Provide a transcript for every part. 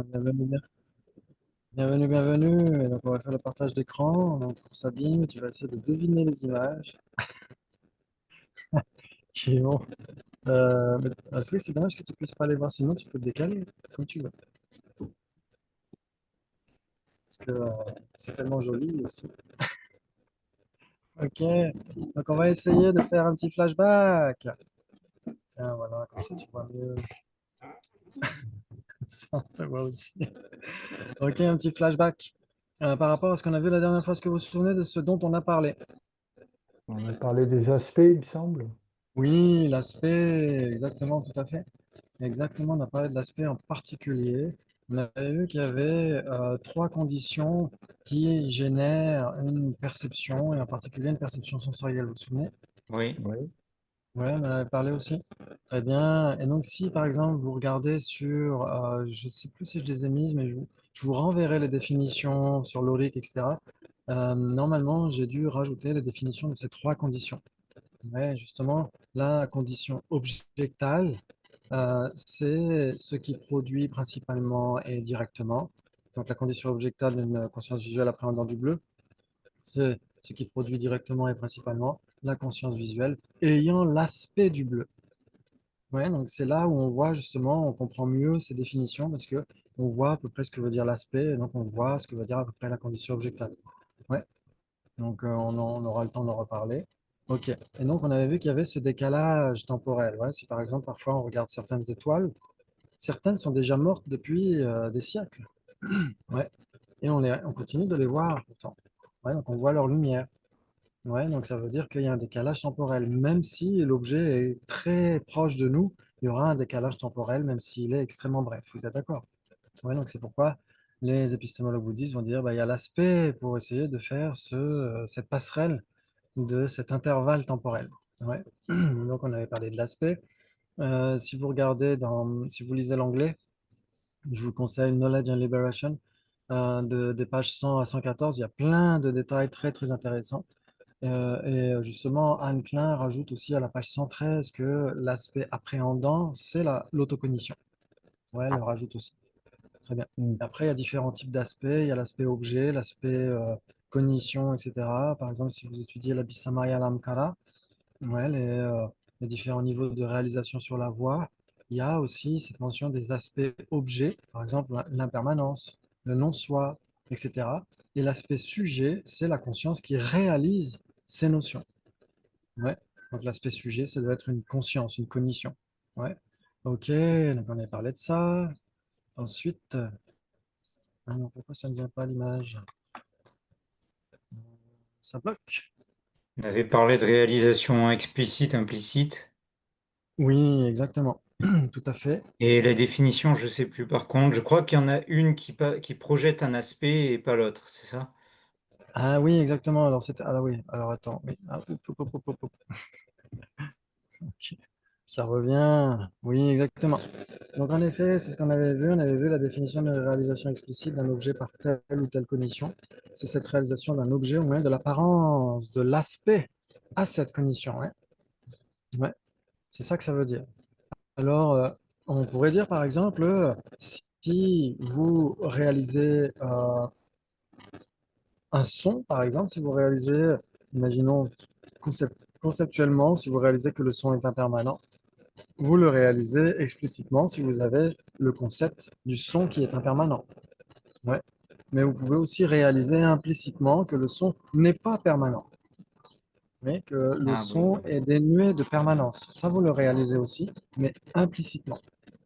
bienvenue, bienvenue, bienvenue. Et donc, on va faire le partage d'écran. Donc, pour Sabine, tu vas essayer de deviner les images qui vont. C'est dommage que tu puisses pas les voir, sinon tu peux te décaler comme tu veux. Parce que c'est tellement joli aussi. Ok, donc on va essayer de faire un petit flashback. Tiens, voilà, comme ça tu vois mieux. Ça, on te voit aussi. Ok, un petit flashback. Par rapport à ce qu'on a vu la dernière fois, est-ce que vous vous souvenez de ce dont on a parlé? On a parlé des aspects, il me semble. Oui, l'aspect, exactement, tout à fait. Exactement, on a parlé de l'aspect en particulier. On avait vu qu'il y avait trois conditions qui génèrent une perception, et en particulier une perception sensorielle, vous vous souvenez? Oui. Ouais, on en avait parlé aussi. Très bien. Et donc, si par exemple vous regardez sur, je ne sais plus si je les ai mises, mais je vous renverrai les définitions sur l'ORIC, etc. Normalement, j'ai dû rajouter les définitions de ces trois conditions. Ouais, justement, la condition objectale, c'est ce qui produit principalement et directement. Donc la condition objectale d'une conscience visuelle appréhendant du bleu, c'est ce qui produit directement et principalement la conscience visuelle ayant l'aspect du bleu. Ouais, donc c'est là où on voit justement, on comprend mieux ces définitions parce que on voit à peu près ce que veut dire l'aspect et donc on voit ce que veut dire à peu près la condition objectale. Ouais, donc on aura le temps d'en reparler. Ok, et donc on avait vu qu'il y avait ce décalage temporel. Ouais, si par exemple parfois on regarde certaines étoiles, certaines sont déjà mortes depuis des siècles. Ouais. Et on continue de les voir pourtant. Ouais, donc on voit leur lumière. Ouais, donc ça veut dire qu'il y a un décalage temporel. Même si l'objet est très proche de nous, il y aura un décalage temporel, même s'il est extrêmement bref. Vous êtes d'accord? Ouais, donc c'est pourquoi les épistémologues bouddhistes vont dire bah, il y a l'aspect pour essayer de faire cette passerelle de cet intervalle temporel. Ouais. Donc on avait parlé de l'aspect. Si vous regardez si vous lisez l'anglais, je vous conseille Knowledge and Liberation, des pages 100 à 114. Il y a plein de détails très très intéressants. Et justement, Anne Klein rajoute aussi à la page 113 que l'aspect appréhendant, c'est l'autocognition. Ouais, elle le rajoute aussi. Très bien. Mm. Après, il y a différents types d'aspects. Il y a l'aspect objet, l'aspect cognition, etc. Par exemple, si vous étudiez l'Abhisamaya Lamkara, ouais, les différents niveaux de réalisation sur la voie, il y a aussi cette mention des aspects objets, par exemple l'impermanence, le non-soi, etc. Et l'aspect sujet, c'est la conscience qui réalise ces notions. Ouais. Donc l'aspect sujet, ça doit être une conscience, une cognition. Ouais. Ok, donc on a parlé de ça. Ensuite, ah non, pourquoi ça ne vient pas à l'image? Ça bloque. On avait parlé de réalisation explicite, implicite. Oui, exactement. Tout à fait. Et la définition, je sais plus par contre. Je crois qu'il y en a une qui projette un aspect et pas l'autre, c'est ça? Ah oui, exactement. Alors c'était. Ah oui. Alors attends. Oui. Ah, ok. Ça revient. Oui, exactement. Donc en effet, c'est ce qu'on avait vu. On avait vu la définition de réalisation explicite d'un objet par telle ou telle cognition. C'est cette réalisation d'un objet au moyen de l'apparence, de l'aspect à cette cognition. Ouais. Ouais. C'est ça que ça veut dire. Alors, on pourrait dire par exemple, si vous réalisez un son, par exemple, si vous réalisez, imaginons conceptuellement, si vous réalisez que le son est impermanent, vous le réalisez explicitement si vous avez le concept du son qui est impermanent. Ouais. Mais vous pouvez aussi réaliser implicitement que le son n'est pas permanent, mais que le Ah oui. son est dénué de permanence. Ça, vous le réalisez aussi, mais implicitement.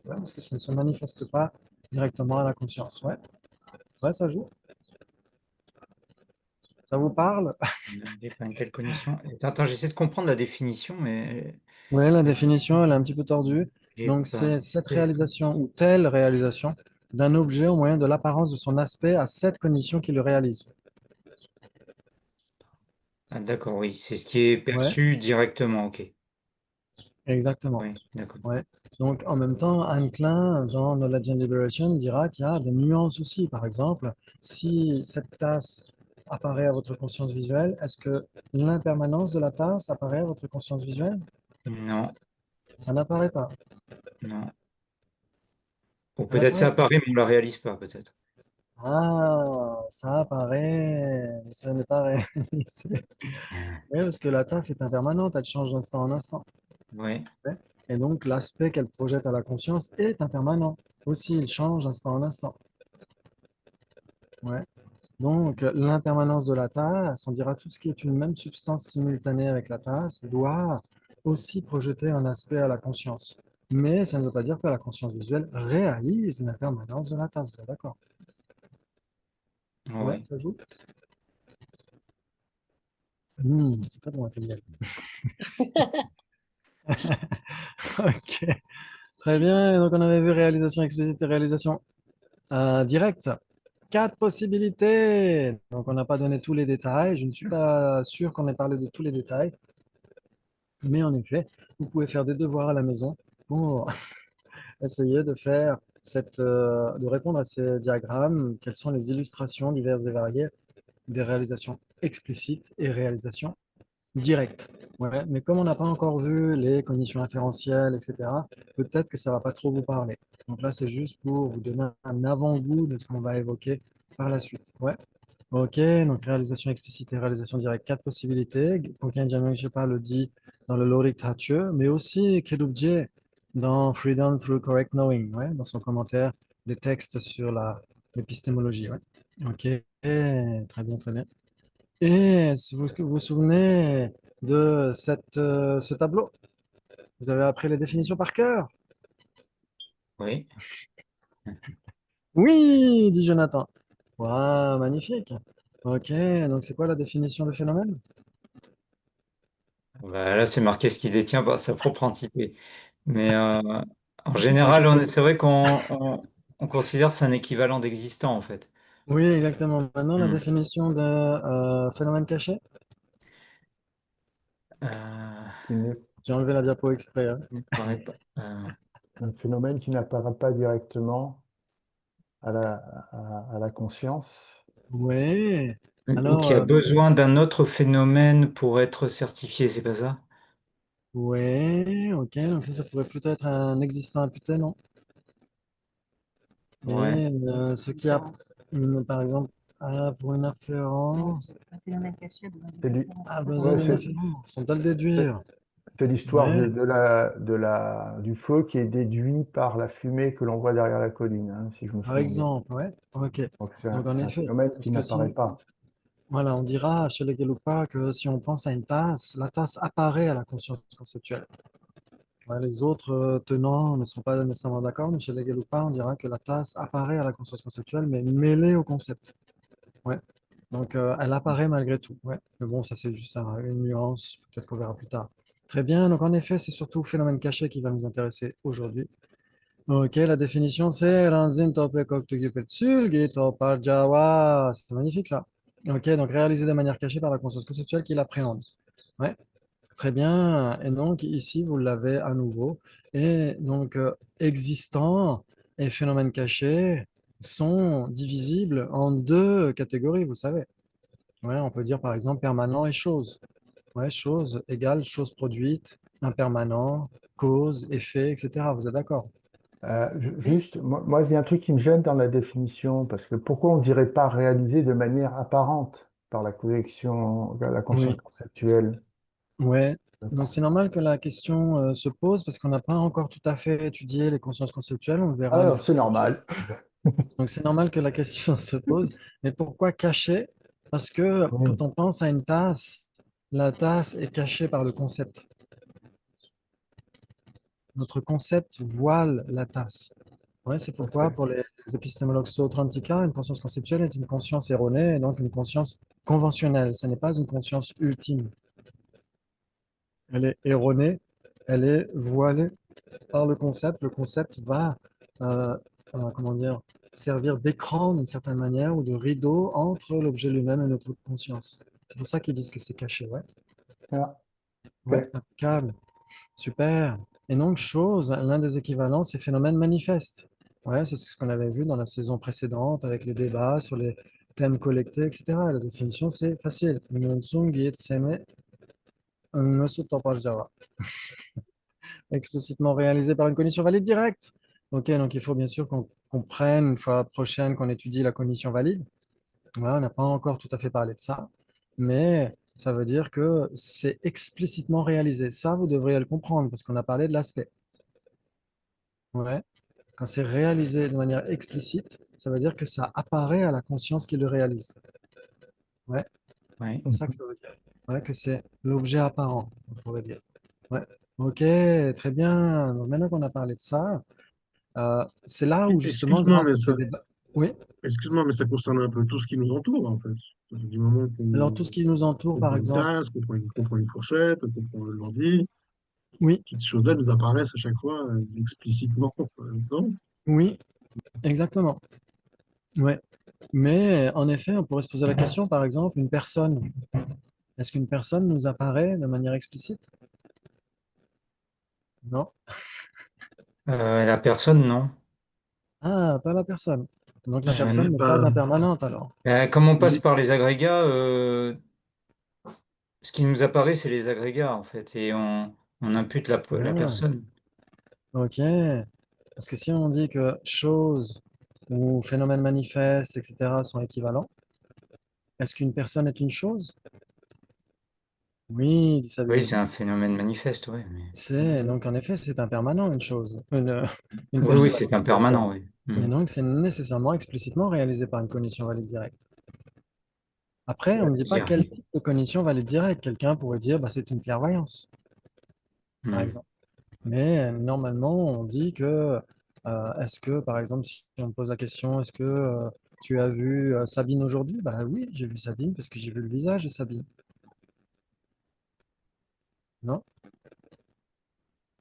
Ouais, parce que ça ne se manifeste pas directement à la conscience. Ouais, ouais, ça joue. Ça vous parle? Et pas une telle cognition. Attends, j'essaie de comprendre la définition, mais Oui, la définition, elle est un petit peu tordue. j'ai Donc, pas. c'est cette réalisation ou telle réalisation d'un objet au moyen de l'apparence de son aspect à cette cognition qui le réalise. Ah, d'accord, oui. C'est ce qui est Ouais, perçu directement, ok. exactement. Oui, d'accord. Ouais. Donc, en même temps, Anne Klein, dans Knowledge and Liberation, dira qu'il y a des nuances aussi. Par exemple, si cette tasse apparaît à votre conscience visuelle, est-ce que l'impermanence de la tasse apparaît à votre conscience visuelle? Non, Ça n'apparaît pas. non. Ou Ça peut-être ça apparaît? apparaît, mais on la réalise pas, peut-être. Ah, ça apparaît, mais ça n'est pas réalisé. Oui, parce que la tasse est impermanente, elle change d'instant en instant. Oui, Ouais. Et donc, l'aspect qu'elle projette à la conscience est impermanent. Aussi, il change d'instant en instant. Ouais. Donc, l'impermanence de la tasse, on dira tout ce qui est une même substance simultanée avec la tasse, doit aussi projeter un aspect à la conscience. Mais ça ne veut pas dire que la conscience visuelle réalise l'impermanence de la tasse. Vous êtes d'accord? Ouais, oui. ça joue. C'est très bon, Nathaniel. Ok, très bien. Et donc, on avait vu réalisation explicite et réalisation directe. Quatre possibilités. Donc, on n'a pas donné tous les détails. Je ne suis pas sûr qu'on ait parlé de tous les détails. Mais en effet, vous pouvez faire des devoirs à la maison pour essayer de faire de répondre à ces diagrammes. Quelles sont les illustrations diverses et variées des réalisations explicites et réalisations directes. Ouais, mais comme on n'a pas encore vu les cognitions inférentielles, etc., peut-être que ça ne va pas trop vous parler. Donc là, c'est juste pour vous donner un avant-goût de ce qu'on va évoquer par la suite. Ouais. Ok, donc réalisation explicite et réalisation directe, quatre possibilités. Aucun diamant, je sais pas, le dit dans le Lorik Thatcher, mais aussi Kedubje dans Freedom Through Correct Knowing, ouais, dans son commentaire des textes sur l'épistémologie. Ouais. Ok, très bien, très bien. Et si vous vous souvenez de ce tableau, vous avez appris les définitions par cœur? Oui. Oui, dit Jonathan. Waouh, magnifique. Ok, donc c'est quoi la définition de phénomène? Bah, là, c'est marqué ce qui détient par sa propre entité. Mais en Ah, général, c'est vrai qu'on considère que c'est un équivalent d'existant, en fait. oui, exactement. Maintenant, la Hmm. définition de phénomène caché. Euh, Qui n'est J'ai enlevé la diapo exprès, hein. il me paraît pas. un phénomène qui n'apparaît pas directement à à la conscience. Oui. Ou Alors, qui a besoin d'un autre phénomène pour être certifié, c'est pas ça? oui, ok. Donc ça pourrait plutôt être un existant imputé, non? Ouais. Et ce qui a, par exemple, pour une inférence, C'est a besoin ouais, d'une inférence. On doit le déduire. c'est l'histoire Ouais, du feu qui est déduit par la fumée que l'on voit derrière la colline, hein, si je me par souviens bien. exemple, ouais. Ok. Donc Donc en c'est un effet, phénomène parce qui que n'apparaît si, pas. voilà, on dira chez les Gelupa que si on pense à une tasse, la tasse apparaît à la conscience conceptuelle. Ouais, les autres tenants ne sont pas nécessairement d'accord, mais chez les Gelupa, on dira que la tasse apparaît à la conscience conceptuelle, mais mêlée au concept. Ouais. Donc, elle apparaît malgré tout. Ouais. Mais bon, ça, c'est juste une nuance. Peut-être qu'on verra plus tard. Très bien. Donc, en effet, c'est surtout le phénomène caché qui va nous intéresser aujourd'hui. Ok, la définition, c'est Ranzin tope koktugipetsul gito par Jawa. C'est magnifique, ça. Ok, donc réalisé de manière cachée par la conscience conceptuelle qui l'appréhende. Ouais. Très bien. Et donc, ici, vous l'avez à nouveau. Et donc, existant et phénomène caché sont divisibles en deux catégories, vous savez. Ouais, on peut dire par exemple permanent et chose. Ouais, chose égale chose produite, impermanent, cause, effet, etc. Vous êtes d'accord? Juste, moi, il y a un truc qui me gêne dans la définition, parce que pourquoi on ne dirait pas réalisé de manière apparente par la connexion, la conscience Oui. conceptuelle? Ouais. Donc c'est normal que la question se pose parce qu'on n'a pas encore tout à fait étudié les consciences conceptuelles. On le verra une Alors, fois. c'est normal. Donc c'est normal que la question se pose. Mais pourquoi cacher? Parce que Oui, quand on pense à une tasse, la tasse est cachée par le concept. Notre concept voile la tasse. Ouais, c'est tout à pourquoi fait. pour les épistémologues Sautrantika, une conscience conceptuelle est une conscience erronée et donc une conscience conventionnelle. Ce n'est pas une conscience ultime. Elle est erronée, elle est voilée par le concept. Le concept va, euh, comment dire, servir d'écran d'une certaine manière ou de rideau entre l'objet lui-même et notre conscience. C'est pour ça qu'ils disent que c'est caché. Ouais, Ah, ouais, ok. impeccable. Super. Et donc, chose, l'un des équivalents, c'est phénomène manifeste. Ouais, c'est ce qu'on avait vu dans la saison précédente avec les débats sur les thèmes collectés, etc. La définition, c'est facile. Explicitement réalisé par une cognition valide directe. Ok, donc il faut bien sûr qu'on prenne une fois prochaine qu'on étudie la cognition valide. Voilà, on n'a pas encore tout à fait parlé de ça, mais ça veut dire que c'est explicitement réalisé. Ça, vous devriez le comprendre parce qu'on a parlé de l'aspect. Ouais. Quand c'est réalisé de manière explicite, ça veut dire que ça apparaît à la conscience qui le réalise. Ouais, Oui. c'est ça que ça veut dire. Ouais, que c'est l'objet apparent, on pourrait dire. Ouais. Ok, très bien. Donc maintenant qu'on a parlé de ça, c'est là où justement, Excuse-moi, grâce à ces débats. Oui, mais ça concerne un peu tout ce qui nous entoure, en fait. Du moment alors qu'on tout ce qui nous entoure, qu'on par prend une exemple, tasse, qu'on prend une fourchette, qu'on prend l'ordi, oui, toutes ces choses-là nous apparaissent à chaque fois explicitement. Non? oui, exactement. Ouais. Mais en effet, on pourrait se poser la question, par exemple, une personne. Est-ce qu'une personne nous apparaît de manière explicite? Non. La personne, non. Ah, pas la personne. Donc la Euh, personne n'est pas Pas, impermanente alors. Comme on passe oui, par les agrégats, ce qui nous apparaît, c'est les agrégats, en fait, et on impute la Ah, personne. ok. Parce que si on dit que choses ou phénomènes manifestes, etc., sont équivalents, est-ce qu'une personne est une chose? Oui, dit Oui, Sabine. c'est un phénomène manifeste, oui. C'est donc en effet, c'est impermanent une chose, une Oui, oui, personne. c'est impermanent, oui. Et Hmm. donc c'est nécessairement explicitement réalisé par une cognition valide directe. Après, on ne dit pas Dire. quel type de cognition valide directe. Quelqu'un pourrait dire, bah, c'est une clairvoyance, par Hmm. exemple. Mais normalement, on dit que, est-ce que, par exemple, si on me pose la question, est-ce que tu as vu Sabine aujourd'hui? Bah oui, j'ai vu Sabine parce que j'ai vu le visage de Sabine. Non?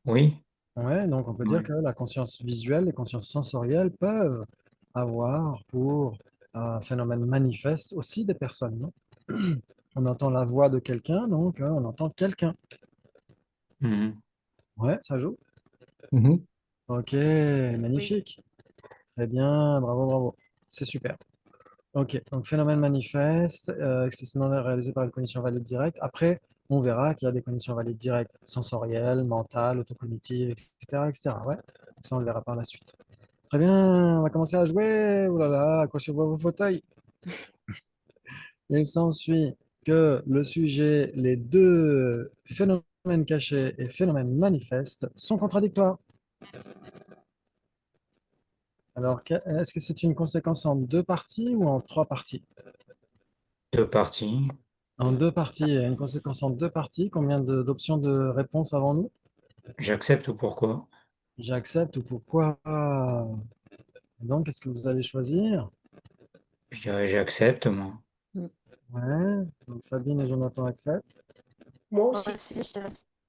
Oui. Ouais, donc on peut dire Oui. que la conscience visuelle, les consciences sensorielles peuvent avoir pour phénomène manifeste aussi des personnes, non? On entend la voix de quelqu'un, donc on entend quelqu'un. Hmm. Ouais, ça joue. Mhm. Ok, Oui. magnifique. Très bien, bravo, bravo. C'est super. Ok, donc phénomène manifeste, explicitement réalisé par une cognition valide directe. Après, on verra qu'il y a des cognitions valides directes, sensorielles, mentales, autocognitives, etc., etc. Ouais, donc ça on le verra par la suite. Très bien, on va commencer à jouer. Ouh là là, accrochez-vous à vos fauteuils. Il s'ensuit que le sujet, les deux phénomènes cachés et phénomènes manifestes sont contradictoires. Alors, est-ce que c'est une conséquence en deux parties ou en trois parties? Deux parties. En deux parties, une conséquence en deux parties. Combien d'options de réponse avons-nous? J'accepte ou pourquoi? J'accepte ou pourquoi? Et donc, qu'est-ce que vous allez choisir? Je dirais j'accepte, moi. Mm. Ouais, donc Sabine et Jonathan acceptent. Moi aussi,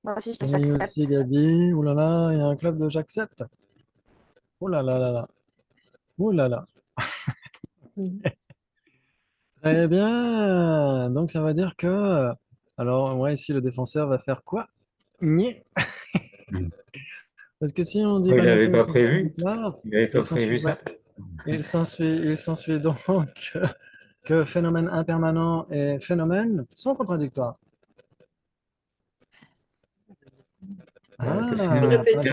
moi aussi, Oui, aussi j'accepte. Gabi. Ouh là là, il y a un club de j'accepte. Oh là là là là. Ouh là là. Mm. Très bien. Donc, ça veut dire que. Alors, ouais, ici, le défenseur va faire quoi? Nier. Hmm. Parce que si on dit Oh, il qu'en effet, n'avait ils pas sont prévu. contradictoires, Il n'avait pas il s'ensuit prévu ouais, ça. il s'ensuit donc que phénomène impermanent et phénomène sont contradictoires. Que Peux Ah, phénomène répéter?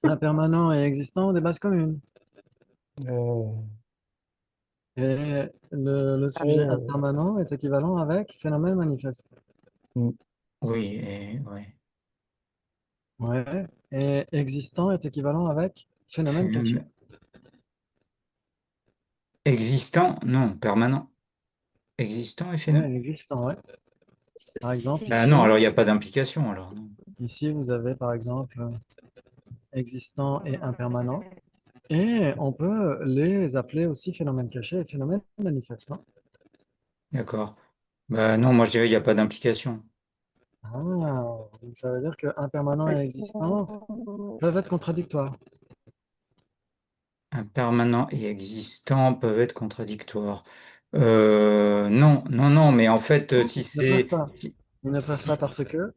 impermanent et existant ont des bases communes. Euh, Et le sujet oh, impermanent est équivalent avec phénomène manifeste. mm, Oui, ouais. Ouais. Et existant est équivalent avec phénomène caché. Phénomène existant? Non, permanent. Existant et Ouais, phénomène? existant, ouais. Par exemple, Ah non, ici, alors il n'y a pas d'implication, alors non. ici, vous avez par exemple existant et impermanent. Et on peut les appeler aussi phénomènes cachés et phénomènes manifestes, non? D'accord. Bah non, moi je dirais il n'y a pas d'implication. Ah, donc ça veut dire que impermanent et existant peuvent être contradictoires. Impermanent et existant peuvent être contradictoires. Non, non, non, mais en fait, si Ils ne peuvent c'est... pas. Si, Ils ne peuvent pas si- parce que.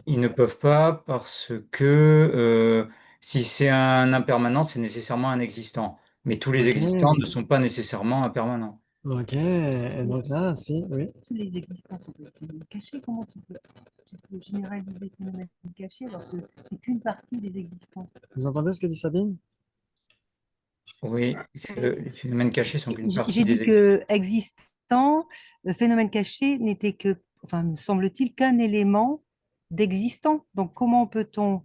ils ne peuvent pas parce que si c'est un impermanent, c'est nécessairement un existant. Mais tous les Ok, existants ne sont pas nécessairement impermanents. Ok, et donc là, si, oui. Tous les existants sont des phénomènes cachés. Comment tu peux généraliser phénomènes cachés alors que c'est qu'une partie des existants? Vous entendez ce que dit Sabine? Oui, que les phénomènes cachés sont qu'une partie J'ai dit des existants. que existant, le phénomène caché n'était que, enfin, me semble-t-il, qu'un élément d'existant. Donc, comment peut-on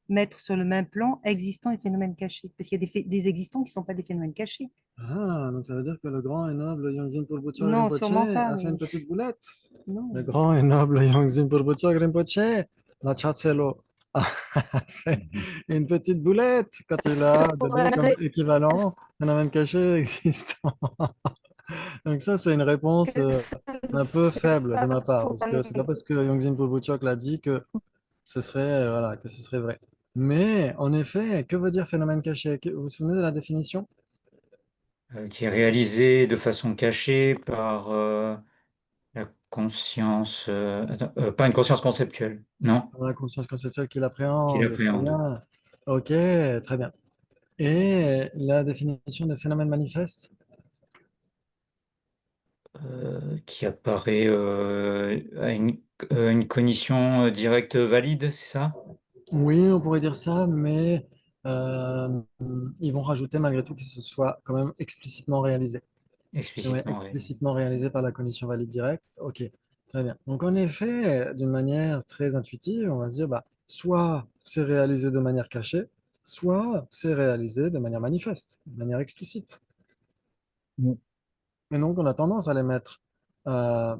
mettre sur le même plan existant et phénomène caché? Parce qu'il y a des existants qui ne sont pas des phénomènes cachés. Ah, donc ça veut dire que le grand et noble Yongzin Purbuchar Non, Rinpoché sûrement pas, a fait mais une petite boulette. non. Le grand et noble Yongzin Purbuchar Rinpoché, la Chatselo, a fait une petite boulette quand il a donné comme équivalent phénomène caché existant. Donc ça, c'est une réponse un peu faible de ma part, parce que c'est pas parce que Yongzin Purbuchak l'a dit que ce serait, voilà, que ce serait vrai. Mais en effet, que veut dire phénomène caché? Vous vous souvenez de la définition? Qui est réalisé de façon cachée par la conscience, pas une conscience conceptuelle, non, La conscience conceptuelle qui qui l'appréhende. Très l'appréhende. bien. Ok, très bien. Et la définition de phénomène manifeste? Qui apparaît à une cognition directe valide, c'est ça? Oui, on pourrait dire ça, mais euh, ils vont rajouter malgré tout que ce soit quand même explicitement réalisé. Ouais, Explicitement réalisé. explicitement réalisé par la cognition valide directe. Ok, très bien. Donc en effet, d'une manière très intuitive, on va se dire, bah, soit c'est réalisé de manière cachée, soit c'est réalisé de manière manifeste, de manière explicite. Mm. Et donc on a tendance à les mettre euh,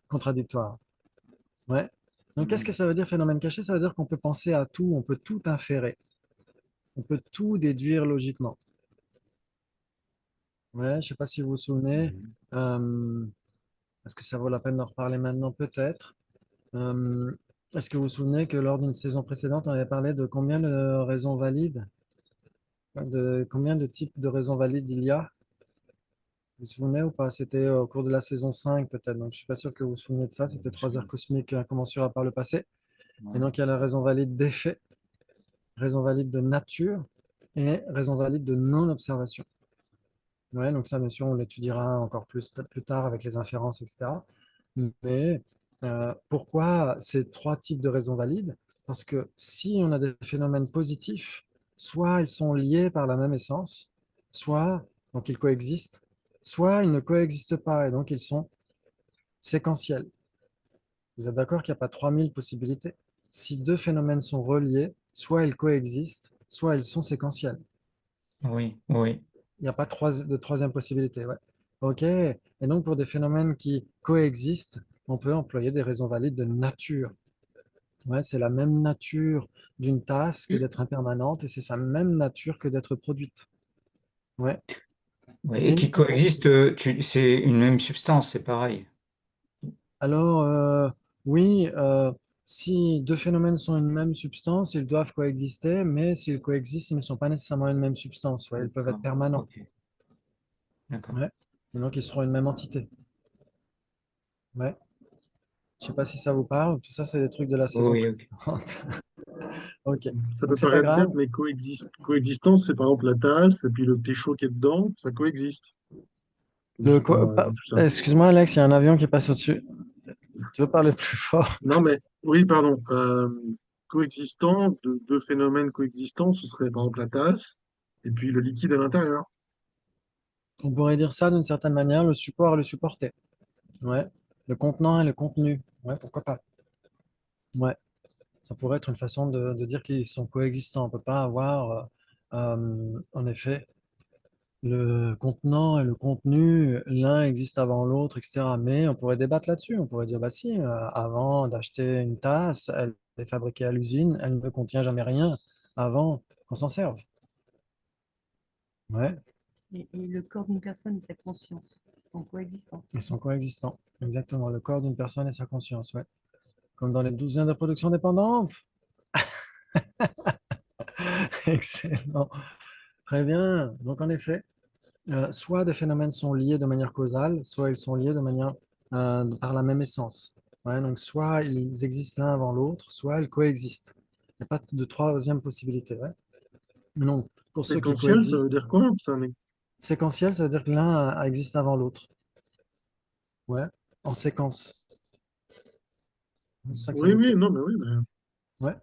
contradictoires. Ouais. Donc qu'est-ce que ça veut dire phénomène caché? Ça veut dire qu'on peut penser à tout, on peut tout inférer, on peut tout déduire logiquement. Ouais, je ne sais pas si vous vous souvenez. Mhm. euh, Est-ce que ça vaut la peine d'en reparler maintenant? Peut-être. Euh, Est-ce que vous vous souvenez que lors d'une saison précédente, on avait parlé de combien de raisons valides, de combien de types de raisons valides il y a? Vous vous souvenez ou pas? C'était au cours de la saison 5 peut-être, donc je suis pas sûr que vous vous souvenez de ça. C'était 3 heures cosmiques incommensurables par le passé. Et Ouais. donc il y a la raison valide d'effet, raison valide de nature et raison valide de non-observation. Ouais, donc ça, bien sûr, on l'étudiera encore plus tard avec les inférences, etc. Mais pourquoi ces trois types de raisons valides? Parce que si on a des phénomènes positifs, soit ils sont liés par la même essence, soit donc ils coexistent, soit ils ne coexistent pas et donc ils sont séquentiels. Vous êtes d'accord qu'il n'y a pas 3000 possibilités? Si deux phénomènes sont reliés, soit ils coexistent, soit ils sont séquentiels. Oui, oui. Il n'y a pas de troisième possibilité. Ouais. OK. Et donc, pour des phénomènes qui coexistent, on peut employer des raisons valides de nature. Ouais, c'est la même nature d'une tasse que d'être impermanente et c'est sa même nature que d'être produite. Ouais. Oui. Et Et qui coexistent, c'est une même substance, c'est pareil. alors, oui, si deux phénomènes sont une même substance, ils doivent coexister, mais s'ils coexistent, ils ne sont pas nécessairement une même substance. Ouais, ils peuvent être D'accord. permanents. Ok, d'accord. Ouais. Et donc, ils seront une même entité. Ouais. Je sais pas si ça vous parle. Tout ça, c'est des trucs de la saison Oui, ok. précédente. Ok. Ça Donc, peut c'est pas paraître bête, grave. mais coexistence, c'est par exemple la tasse et puis le thé chaud qui est dedans, ça coexiste. Ou Le c'est quoi, pas tout ça. excuse-moi, Alex, il y a un avion qui passe au-dessus. Tu veux parler plus fort? Non, mais oui, pardon. Coexistant, deux phénomènes coexistants, ce serait par exemple la tasse et puis le liquide à l'intérieur. On pourrait dire ça d'une certaine manière, le support et le supporté. Ouais. Le contenant et le contenu. Ouais, pourquoi pas. Ouais. Ça pourrait être une façon de dire qu'ils sont coexistants. On peut pas avoir, en effet, le contenant et le contenu, l'un existe avant l'autre, etc. Mais on pourrait débattre là-dessus. On pourrait dire, bah si, avant d'acheter une tasse, elle est fabriquée à l'usine, elle ne contient jamais rien avant qu'on s'en serve. Ouais, Et le corps d'une personne et sa conscience sont coexistants. ils sont coexistants. Exactement, le corps d'une personne et sa conscience, ouais. Comme dans les douzièmes de production dépendante. Excellent. Très bien. Donc en effet, soit des phénomènes sont liés de manière causale, soit ils sont liés de manière par la même essence. Ouais, donc soit ils existent l'un avant l'autre, soit ils coexistent. Il n'y a pas de troisième possibilité. Ouais. Donc, pour ceux qui Séquentiel, ça veut coexistent, dire quoi? séquentiel, ça veut dire que l'un existe avant l'autre. Ouais, en séquence. C'est ça que ça Oui, veut dire. oui, non, mais oui, mais Ouais.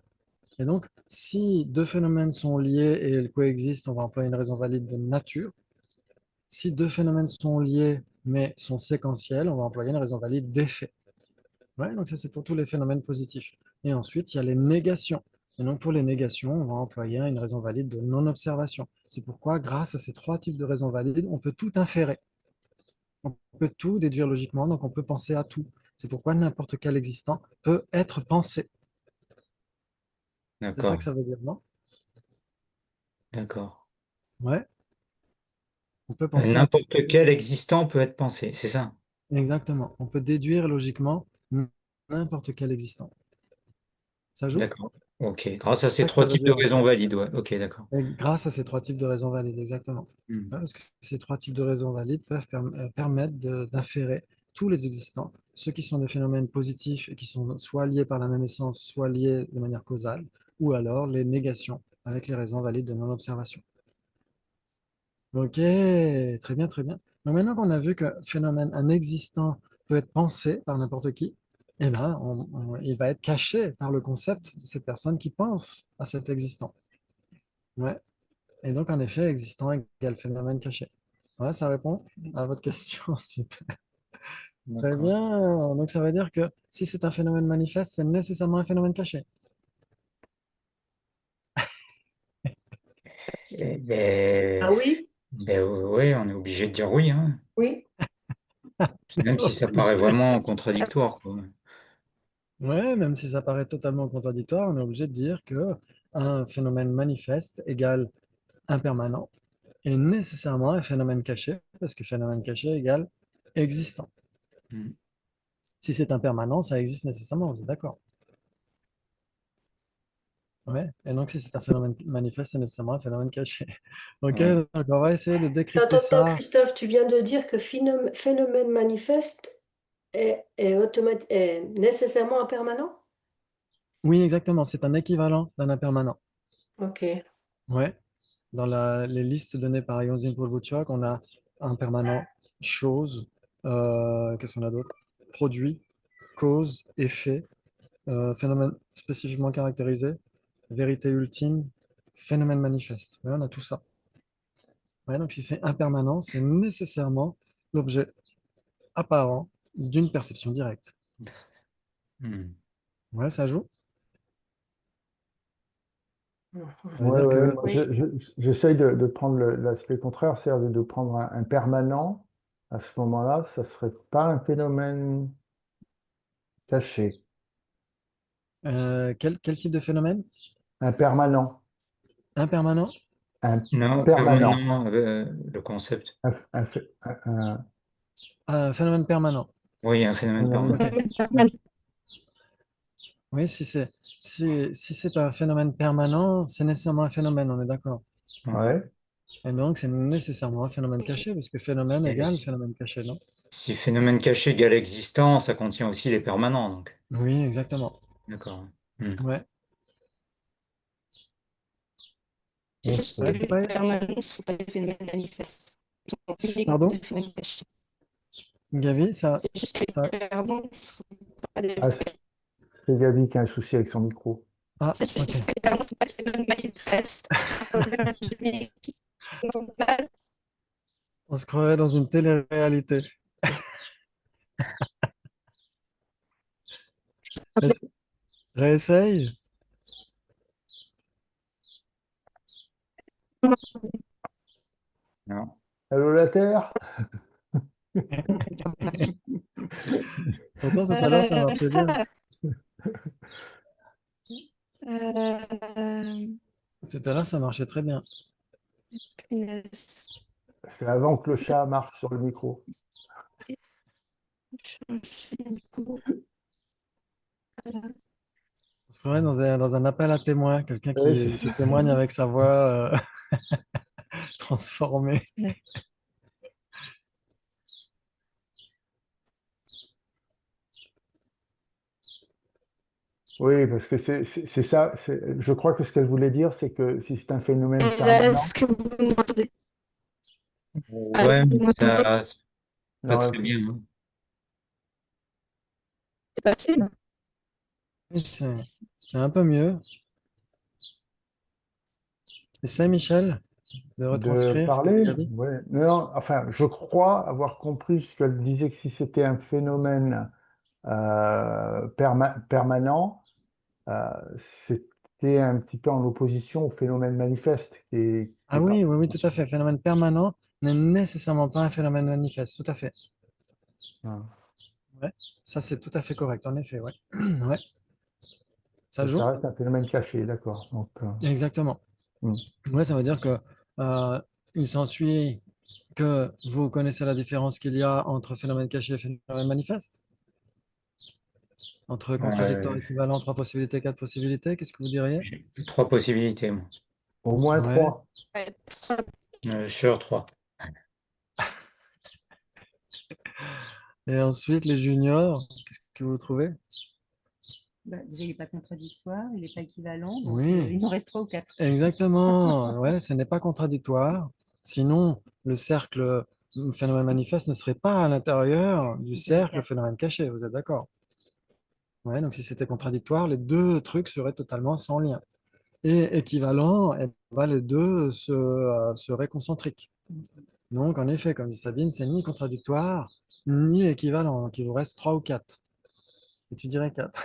Et donc, si deux phénomènes sont liés et ils coexistent, on va employer une raison valide de nature. Si deux phénomènes sont liés mais sont séquentiels, on va employer une raison valide d'effet. Ouais, donc ça, c'est pour tous les phénomènes positifs. Et ensuite, il y a les négations. Et donc, pour les négations, on va employer une raison valide de non-observation. C'est pourquoi, grâce à ces trois types de raisons valides, on peut tout inférer. On peut tout déduire logiquement, donc on peut penser à tout. C'est pourquoi n'importe quel existant peut être pensé. C'est ça D'accord, que ça veut dire, non? d'accord. Ouais, on peut penser à tout. N'importe quel existant peut être pensé, c'est ça? Exactement. On peut déduire logiquement n'importe quel existant. Ça joue? D'accord. Ok. Grâce à C'est ces ça que trois ça veut types de dire. raisons valides, ouais. Ok, d'accord. Et grâce à ces trois types de raisons valides, exactement. Hmm. Ouais, parce que ces trois types de raisons valides peuvent permettre d'inférer tous les existants, ceux qui sont des phénomènes positifs et qui sont soit liés par la même essence, soit liés de manière causale, ou alors les négations avec les raisons valides de non-observation. Ok, très bien, très bien. Donc maintenant qu'on a vu que un existant peut être pensé par n'importe qui, eh ben, il va être caché par le concept de cette personne qui pense à cet existant. Ouais. Et donc, en effet, existant égale phénomène caché. Ouais, ça répond à votre question. Super. Très D'accord. bien. Donc, ça veut dire que si c'est un phénomène manifeste, c'est nécessairement un phénomène caché. Eh Ah ben, oui, ouais, on est obligé de dire oui, hein. oui. Même si ça paraît vraiment contradictoire, quoi. Ouais, même si ça paraît totalement contradictoire, on est obligé de dire que un phénomène manifeste égale impermanent et nécessairement un phénomène caché, parce que phénomène caché égale existant. Hmm. Si c'est impermanent, ça existe nécessairement, vous êtes d'accord? Ouais. Et donc, si c'est un phénomène manifeste, c'est nécessairement un phénomène caché. Ok, Ouais. donc on va essayer de décrypter J'entends bien, ça. Christophe, tu viens de dire que phénomène manifeste est nécessairement impermanent? Oui, exactement, c'est un équivalent d'un impermanent. Ok. Ouais. Dans les listes données par Ionzin Polvouchok, on a impermanent, chose, qu'est-ce qu'on a d'autre? Produit, cause, effet, phénomène spécifiquement caractérisé, vérité ultime, phénomène manifeste. Ouais, on a tout ça. Ouais, donc si c'est impermanent, c'est nécessairement l'objet apparent d'une perception directe. Hmm. Ouais, ça joue. Ça veut Ouais, dire ouais, que, moi, Oui. j'essaye de prendre l'aspect contraire, c'est-à-dire de prendre un permanent. À ce moment-là, ça serait pas un phénomène caché. quel type de phénomène? Un permanent. Impermanent? Un Non, permanent. permanent, le concept. Phénomène permanent. Oui, un phénomène permanent. Ok. Oui, si c'est un phénomène permanent, c'est nécessairement un phénomène, on est d'accord. Ouais. Ouais. Et donc, c'est nécessairement un phénomène caché, parce que phénomène Et égale phénomène caché, non? si phénomène caché égale existant, ça contient aussi les permanents, donc. Oui, exactement. D'accord. Hmm. Ouais. C'est juste que Ouais, les permanents ne sont pas des phénomènes manifestes. Ils sont uniquement pardon, des phénomènes cachés. Gavi, C'est juste que ça, les permanents ne sont pas des Ah, c'est Gabi qui a un souci avec son micro. ah, c'est ok. juste que les permanents ne sont pas des phénomènes manifestes. Normal. On se croirait dans une télé-réalité. Réessaye. Non. Allô, la Terre? Pourtant, tout à l'heure, ça Euh, marchait bien. euh, Tout à l'heure, ça marchait très bien. punaise. C'est avant que le chat marche sur le micro. On se croirait dans un appel à témoins, quelqu'un Oui, qui témoigne avec sa voix transformée. oui, parce que c'est ça. Je crois que ce qu'elle voulait dire, c'est que si c'est un phénomène permanent, Est-ce que vous m'entendez? Ah, Ouais, mais vous m'entendez? ça, c'est pas non, très bien, hein. C'est passé, non? Oui, c'est un peu mieux. Essaie, Michel, de De retranscrire ce que parler? tu as dit. Ouais. Non, enfin, je crois avoir compris ce qu'elle disait que si c'était un phénomène permanent, euh, c'était un petit peu en opposition au phénomène manifeste qui Ah est pas. oui, oui, oui, tout à fait. Phénomène permanent n'est nécessairement pas un phénomène manifeste. Tout à fait. Hein. Ouais. Ça, c'est tout à fait correct, en effet. Ouais. Ouais. Ça Et ça joue? reste un phénomène caché, d'accord. Donc, Exactement. hmm. Ouais, ça veut dire que euh, il s'ensuit que vous connaissez la différence qu'il y a entre phénomène caché et phénomène manifeste, entre contradictoire, Euh, équivalent, trois possibilités, quatre possibilités. Qu'est-ce que vous diriez? j'ai trois possibilités, moi. Au moins Ouais. trois. Ouais. Sur trois. Et ensuite, les juniors, qu'est-ce que vous trouvez? Bah, déjà, il n'est pas contradictoire, il n'est pas équivalent, donc Oui, il nous reste 3 ou 4. exactement. Ouais, ce n'est pas contradictoire. Sinon, le cercle phénomène manifeste ne serait pas à l'intérieur du cercle phénomène caché. Vous êtes d'accord? Ouais, donc si c'était contradictoire, les deux trucs seraient totalement sans lien. Et équivalent, eh ben, les deux seraient concentriques. Donc, en effet, comme dit Sabine, c'est ni contradictoire, ni équivalent. Donc, il vous reste trois ou quatre. Et tu dirais quatre.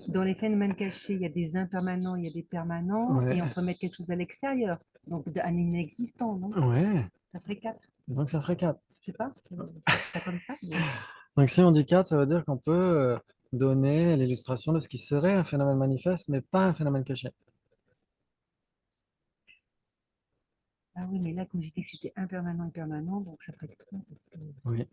Dans les phénomènes cachés, il y a des impermanents, il y a des permanents, Ouais, et on peut mettre quelque chose à l'extérieur, donc un inexistant, non? ouais. Ça ferait 4. Donc, ça ferait quatre. Je sais pas, je fais ça comme ça. Donc, si on dit quatre, ça veut dire qu'on peut donner l'illustration de ce qui serait un phénomène manifeste, mais pas un phénomène caché. Ah oui, mais là, comme j'ai dit que c'était impermanent et permanent, donc ça ferait que 3. Parce que, Oui,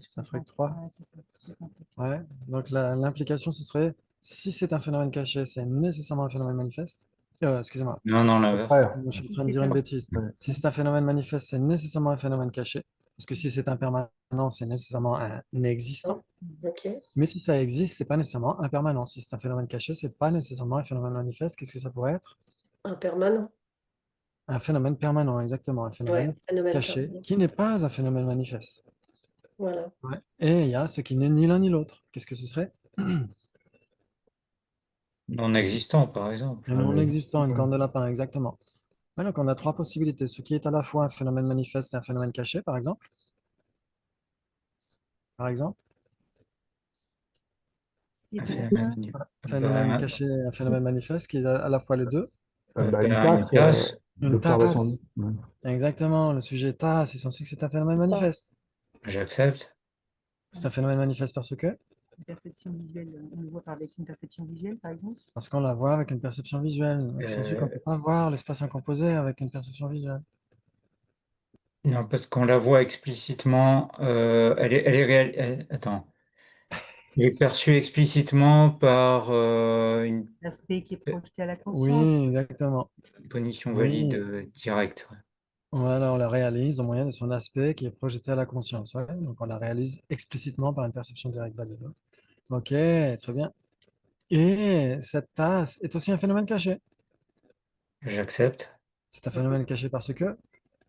je ça ferait comprends. que trois. Ah, c'est ça, j'ai compris. Ouais. Donc, l'implication, ce serait, si c'est un phénomène caché, c'est nécessairement un phénomène manifeste. Excusez-moi, Non, non, Au l'inverse. contraire. je suis en Si train de c'est dire une un... bêtise. Ouais. Si c'est un phénomène manifeste, c'est nécessairement un phénomène caché. Parce que si c'est impermanent, c'est nécessairement un existant. Ok. Mais si ça existe, c'est pas nécessairement impermanent. Si c'est un phénomène caché, c'est pas nécessairement un phénomène manifeste. Qu'est-ce que ça pourrait être? Impermanent. Un phénomène permanent, exactement. Un Ouais, phénomène phénomène caché permanent. qui n'est pas un phénomène manifeste. Voilà. Ouais. Et il y a ce qui n'est ni l'un ni l'autre. Qu'est-ce que ce serait? Non existant, par exemple. Un Un non ex- existant, une corne de lapin, exactement. Ouais, donc on a trois possibilités. Ce qui est à la fois un phénomène manifeste et un phénomène caché, par exemple. Par exemple, Ce qui Un est à la phénomène fois... phénomène Ben, caché et un phénomène manifeste, qui est à la fois les deux. bah, une une tasse tasse. Une d'observation. tasse. Ouais. Exactement, le sujet tasse, il s'ensuit que c'est un phénomène manifeste. J'accepte. C'est un phénomène manifeste parce que, Une perception visuelle, on le voit avec une perception visuelle, par exemple. parce qu'on la voit avec une perception visuelle. Donc, il s'ensuit qu'on ne Euh, peut pas voir l'espace incomposé avec une perception visuelle. non, parce qu'on la voit explicitement. Elle est attends. Elle est perçue explicitement par une L'aspect qui est projeté à la Oui, conscience. exactement. cognition valide Oui, directe. Ouais. voilà, on la réalise au moyen de son aspect qui est projeté à la conscience. Ouais, donc, on la réalise explicitement par une perception directe valide. Ok, très bien. Et cette tasse est aussi un phénomène caché. J'accepte. C'est un phénomène caché parce que,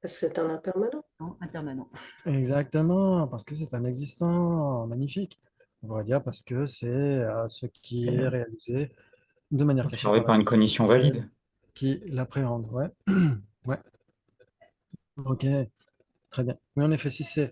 Parce que c'est un impermanent. Non, impermanent. exactement, parce que c'est un existant magnifique. On pourrait dire parce que c'est ce qui est réalisé de manière cachée Observé par la par une conscience cognition conceptuelle valide. qui l'appréhende. Ouais, ouais, ok, très bien. Oui, en effet, si c'est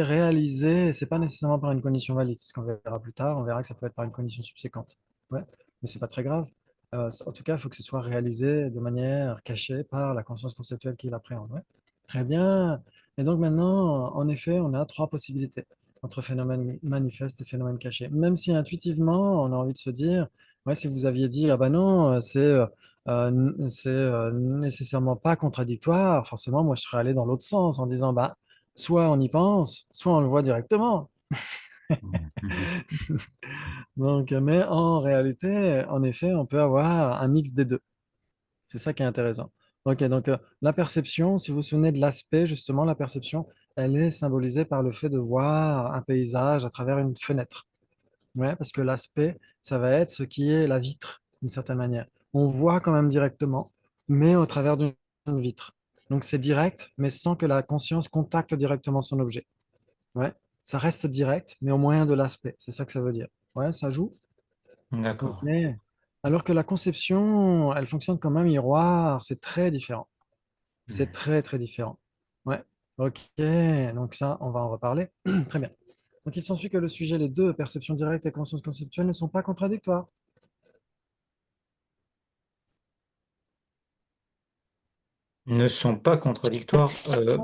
réalisé, c'est pas nécessairement par une condition valide, c'est ce qu'on verra plus tard. On verra que ça peut être par une condition subséquente. Ouais, mais c'est pas très grave. En tout cas, il faut que ce soit réalisé de manière cachée par la conscience conceptuelle qui l'appréhende. Ouais. Très bien. Et donc maintenant, en effet, on a trois possibilités entre phénomène manifeste et phénomène caché. Même si intuitivement, on a envie de se dire, ouais, si vous aviez dit, ah ben non, c'est nécessairement pas contradictoire, forcément, moi, je serais allé dans l'autre sens en disant, bah, soit on y pense, soit on le voit directement. Mhm. Donc, mais en réalité, en effet, on peut avoir un mix des deux. C'est ça qui est intéressant. Ok, donc la perception, si vous vous souvenez de l'aspect, justement, la perception, elle est symbolisée par le fait de voir un paysage à travers une fenêtre. Ouais, parce que l'aspect, ça va être ce qui est la vitre, d'une certaine manière. On voit quand même directement, mais au travers d'une vitre. Donc c'est direct, mais sans que la conscience contacte directement son objet. Ouais, ça reste direct, mais au moyen de l'aspect. C'est ça que ça veut dire. Ouais, ça joue. Ok. D'accord. Alors que la conception, elle fonctionne comme un miroir, c'est très différent. C'est Hmm. très, très différent. Ouais. Ok. Donc ça, on va en reparler. Très bien. Donc il s'ensuit que le sujet, les deux, perception directe et conscience conceptuelle, ne sont pas contradictoires. Ne sont pas contradictoires.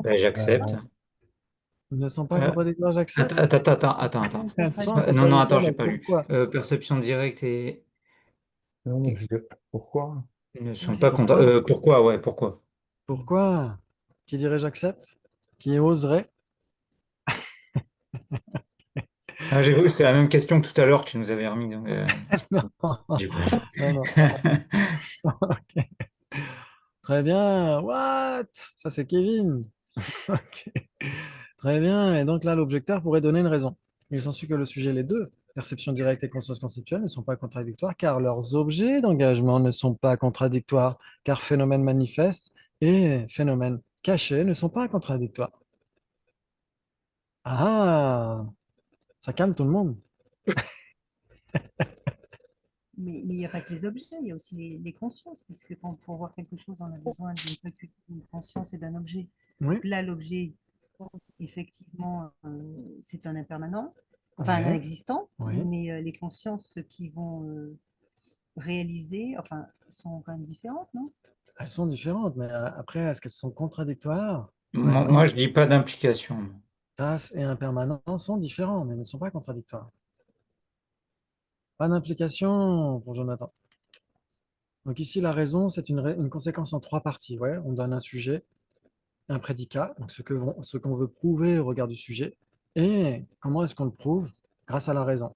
Ben, j'accepte. Euh, Ils ne sont pas Euh, contradictoires, attends, j'accepte. attends, attends, attends, Ils attends. sont Elles sont Non, non, attends, contradictoires, j'ai mais pas lu. pourquoi? Perception directe non, mais et je dis, pourquoi? ne Moi, sont j'ai pas pas contradictoires. Pourquoi? Pourquoi? Ouais, pourquoi? Pourquoi? Qui dirait j'accepte? Qui oserait? Ah, j'ai vu, c'est la même question que tout à l'heure que tu nous avais remis. Donc, Non, j'ai pas. non, non. Ok. Très bien. What? Ça, c'est Kevin. Ok. Très bien. Et donc là, l'objecteur pourrait donner une raison. Il s'ensuit que le sujet, les deux, perception directe et conscience conceptuelle, ne sont pas contradictoires car leurs objets d'engagement ne sont pas contradictoires, car phénomène manifeste et phénomène caché ne sont pas contradictoires. Ah, ça calme tout le monde. Mais il n'y a pas que les objets, il y a aussi les consciences, puisque quand, pour voir quelque chose, on a besoin d'une faculté, d'une conscience et d'un objet. Oui, Donc là, l'objet, effectivement, c'est un impermanent, enfin un oui, existant, oui. mais les consciences qui vont réaliser, enfin, sont quand même différentes, non? Elles sont différentes, mais après, est-ce qu'elles sont contradictoires? Par Moi, exemple, je dis pas d'implication. tasse et impermanent sont différents, mais ne sont pas contradictoires. Pas d'implication pour Jonathan. Donc ici, la raison, c'est une conséquence en trois parties. Ouais, on donne un sujet, un prédicat, donc ce qu'on veut prouver au regard du sujet, et comment est-ce qu'on le prouve grâce à la raison.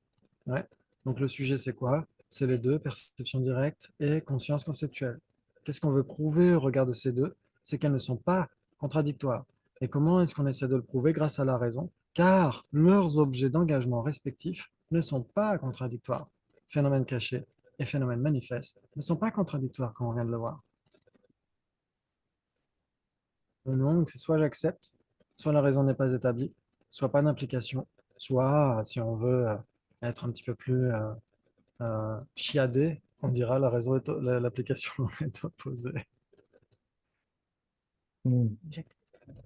Ouais. Donc le sujet, c'est quoi? C'est les deux, perception directe et conscience conceptuelle. Qu'est-ce qu'on veut prouver au regard de ces deux? C'est qu'elles ne sont pas contradictoires. Et comment est-ce qu'on essaie de le prouver grâce à la raison? Car leurs objets d'engagement respectifs ne sont pas contradictoires. Phénomène caché et phénomène manifeste ne sont pas contradictoires, comme on vient de le voir. Donc, c'est soit j'accepte, soit la raison n'est pas établie, soit pas d'implication, soit, si on veut être un petit peu plus chiadé, on dira la raison l'application est opposée. Hmm.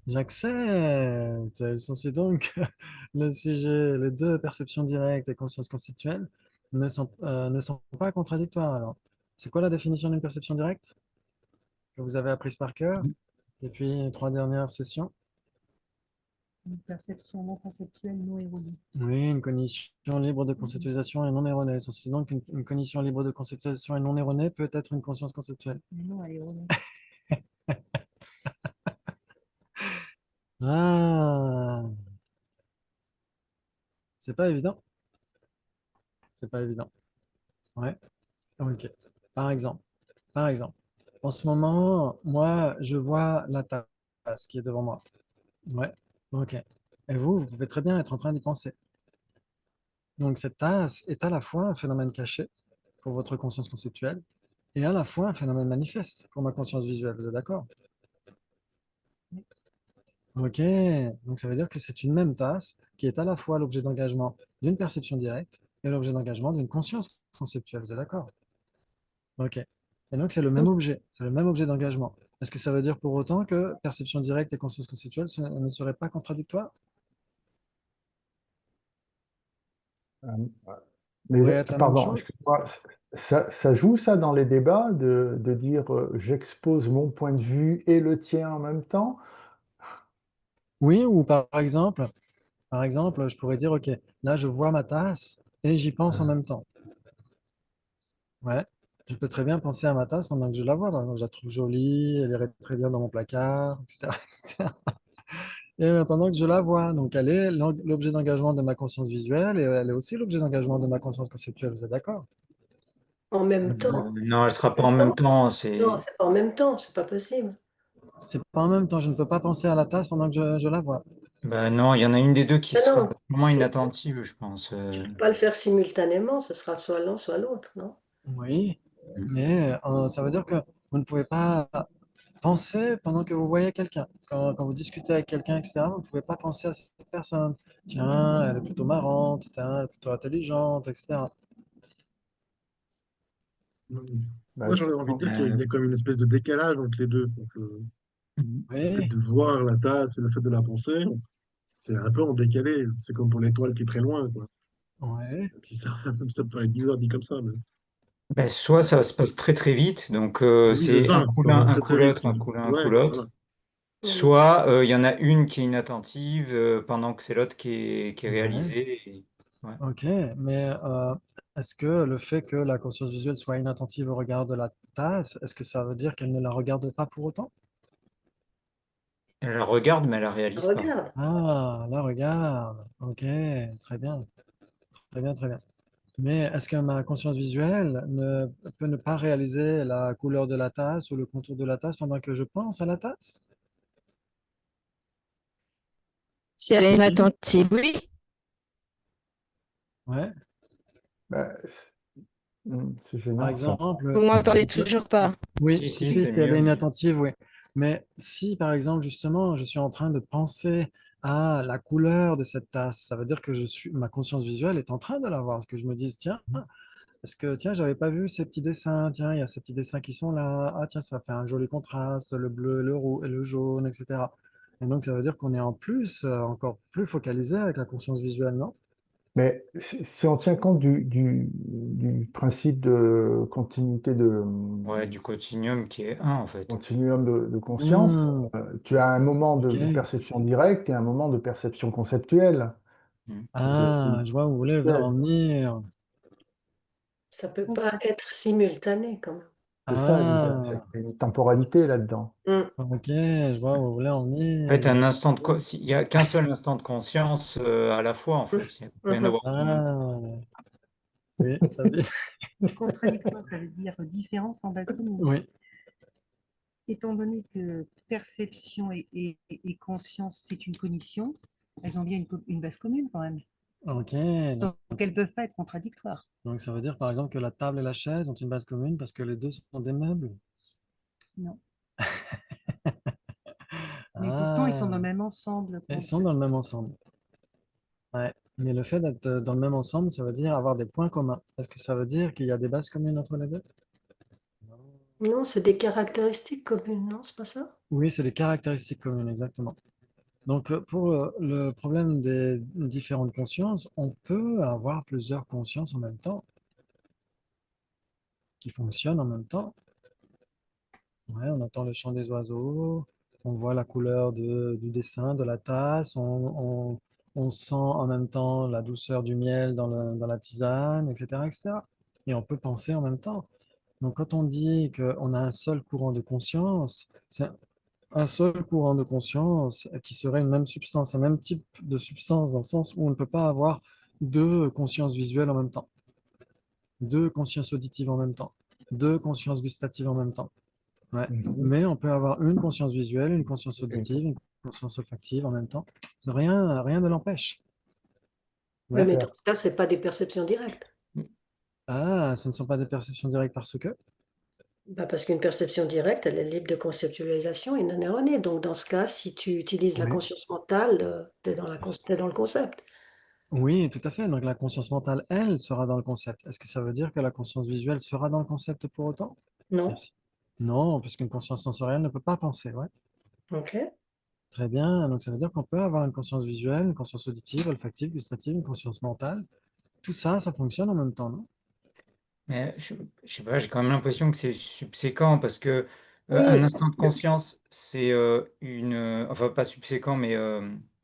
J'accepte. Il s'ensuit donc que le sujet, les deux perceptions directes et conscience conceptuelle ne sont pas contradictoires. Alors, c'est quoi la définition d'une perception directe que vous avez apprise par cœur depuis les trois dernières sessions? Une perception non conceptuelle, non erronée. Oui, une cognition libre de conceptualisation et non erronée. Ça signifie donc qu'une cognition libre de conceptualisation et non erronée peut être une conscience conceptuelle. Mais non, elle est erronée. Ah, c'est pas évident. C'est pas évident. Ouais, ok. Par exemple, par exemple, en ce moment, moi, je vois la tasse qui est devant moi. Ouais, ok. Et vous pouvez très bien être en train d'y penser. Donc, cette tasse est à la fois un phénomène caché pour votre conscience conceptuelle et à la fois un phénomène manifeste pour ma conscience visuelle. Vous êtes d'accord? Ok, donc ça veut dire que c'est une même tasse qui est à la fois l'objet d'engagement d'une perception directe et l'objet d'engagement d'une conscience conceptuelle. Vous êtes d'accord? Ok. Et donc c'est le même objet d'engagement. Est-ce que ça veut dire pour autant que perception directe et conscience conceptuelle ne seraient pas contradictoires? Euh, Pourrait Mais, être la même pardon, chose? excuse-moi, ça joue ça dans les débats de dire j'expose mon point de vue et le tien en même temps? Oui, ou par exemple, je pourrais dire, ok, là je vois ma tasse et j'y pense en Ah, même temps. Ouais. Je peux très bien penser à ma tasse pendant que je la vois. Par exemple, je la trouve jolie, elle irait très bien dans mon placard, etc. etc. Et pendant que je la vois, donc elle est l'objet d'engagement de ma conscience visuelle et elle est aussi l'objet d'engagement de ma conscience conceptuelle. Vous êtes d'accord? En même temps. Non, elle sera pas En en même même temps? temps. Non, C'est c'est pas en même temps, c'est pas possible. C'est pas en même temps. Je ne peux pas penser à la tasse pendant que je la vois. Ben non, il y en a une des deux qui Non, sera non, vraiment inattentive, je pense. tu peux pas le faire simultanément, ce sera soit l'un, soit l'autre, non? Oui, mais ça veut dire que vous ne pouvez pas pensez pendant que vous voyez quelqu'un. Quand vous discutez avec quelqu'un, etc., vous ne pouvez pas penser à cette personne. Tiens, elle est plutôt marrante, tiens, elle est plutôt intelligente, etc. Bah, Moi, j'aurais envie de dire qu'il y a comme une espèce de décalage entre les deux. Donc, le fait Oui, de voir la tasse et le fait de la penser, c'est un peu en décalé. C'est comme pour l'étoile qui est très loin, quoi. ouais, Puis ça, ça peut être bizarre dit comme ça, mais Ben, soit ça se passe très très vite, donc oui, c'est c'est ça. Ça va un très coup très vite. l'autre, un coup l'un, un coup Ouais, voilà. l'autre. Mm. Soit il y en a une qui est inattentive pendant que c'est l'autre qui est ouais. réalisée. Ouais. Ok, mais est-ce que le fait que la conscience visuelle soit inattentive au regard de la tasse, est-ce que ça veut dire qu'elle ne la regarde pas pour autant? Elle la regarde, mais elle la réalise pas. Regarde. Ah, la regarde. Ok, très bien, très bien, très bien. Mais est-ce que ma conscience visuelle peut ne pas réaliser la couleur de la tasse ou le contour de la tasse pendant que je pense à la tasse? Si elle est Oui. inattentive, oui. Ouais. bah, c'est Par gênant, ça. exemple, Vous m'entendez si- toujours pas. oui, Si, si, si, si, c'est si elle mieux. est inattentive, oui. Mais si, par exemple, justement, je suis en train de penser à la couleur de cette tasse, ça veut dire que ma conscience visuelle est en train de la voir, que je me dise, tiens, est-ce que, tiens, j'avais pas vu ces petits dessins, tiens, il y a ces petits dessins qui sont là, ah, tiens, ça fait un joli contraste, le bleu, le rouge et le jaune, etc. Et donc, ça veut dire qu'on est en plus, encore plus focalisé avec la conscience visuelle, non? Mais si on tient compte du principe de continuité de Ouais, du continuum qui est un en fait. continuum de conscience, Hmm, tu as un moment de ok. perception directe et un moment de perception conceptuelle. Mm. Ah, je vois où vous voulez en Visuelle. venir. Ça peut Je pas comprends. être simultané, quand même. C'est ça, Ah, il y a une temporalité là-dedans. Mm. ok, je vois où vous voulez en En fait, venir. un instant il n'y a qu'un seul instant de conscience à la fois en fait. Il peut y en Mhm. avoir deux en même temps. Ah, oui, ça veut dire. Contradictoire, ça veut dire différence en base commune. Oui, Étant donné que perception et conscience, c'est une cognition, elles ont bien une base commune quand même. ok. Donc, elles ne peuvent pas être contradictoires. Donc ça veut dire par exemple que la table et la chaise ont une base commune parce que les deux sont des meubles. Non. Mais pourtant, ils sont dans Ah, le même ensemble. elles sont dans le même ensemble. Ouais. Mais le fait d'être dans le même ensemble, ça veut dire avoir des points communs. Est-ce que ça veut dire qu'il y a des bases communes entre les deux? Non, c'est des caractéristiques communes, non, c'est pas ça? Oui, c'est des caractéristiques communes, exactement. Donc, pour le problème des différentes consciences, on peut avoir plusieurs consciences en même temps, qui fonctionnent en même temps. Ouais, on entend le chant des oiseaux, on voit la couleur du dessin, de la tasse, on sent en même temps la douceur du miel dans la tisane, etc., etc. Et on peut penser en même temps. Donc, quand on dit qu'on a un seul courant de conscience, c'est un seul courant de conscience qui serait une même substance, un même type de substance, dans le sens où on ne peut pas avoir deux consciences visuelles en même temps, deux consciences auditives en même temps, deux consciences gustatives en même temps. Ouais. Mhm. Mais on peut avoir une conscience visuelle, une conscience auditive, une conscience olfactive en même temps. Rien ne l'empêche. Oui, Ouais. mais Super. dans ce cas, c'est pas des perceptions directes. Ah, ce ne sont pas des perceptions directes parce que. Bah, parce qu'une perception directe, elle est libre de conceptualisation et non erronée. Donc, dans ce cas, si tu utilises la Oui. conscience mentale, tu es t'es dans le concept. Oui, tout à fait. Donc la conscience mentale, elle, sera dans le concept. Est-ce que ça veut dire que la conscience visuelle sera dans le concept pour autant? Non? Merci. Non, puisqu'une conscience sensorielle ne peut pas penser. Ouais. Ok. Très bien. Donc ça veut dire qu'on peut avoir une conscience visuelle, une conscience auditive, olfactive, gustative, une conscience mentale. Tout ça, ça fonctionne en même temps, non? Mais je sais pas, j'ai quand même l'impression que c'est subséquent parce que un Oui, instant de conscience, c'est enfin pas subséquent, mais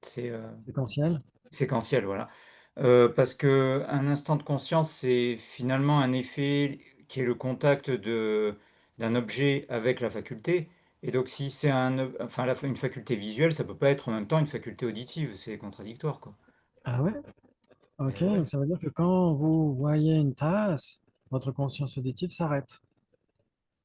c'est Séquentiel? séquentiel, voilà. Parce que un instant de conscience, c'est finalement un effet qui est le contact d'un objet avec la faculté. Et donc, si c'est enfin, une faculté visuelle, ça peut pas être en même temps une faculté auditive. C'est contradictoire, quoi. Ah ouais? Ok, Eh ouais. donc ça veut dire que quand vous voyez une tasse, votre conscience auditive s'arrête.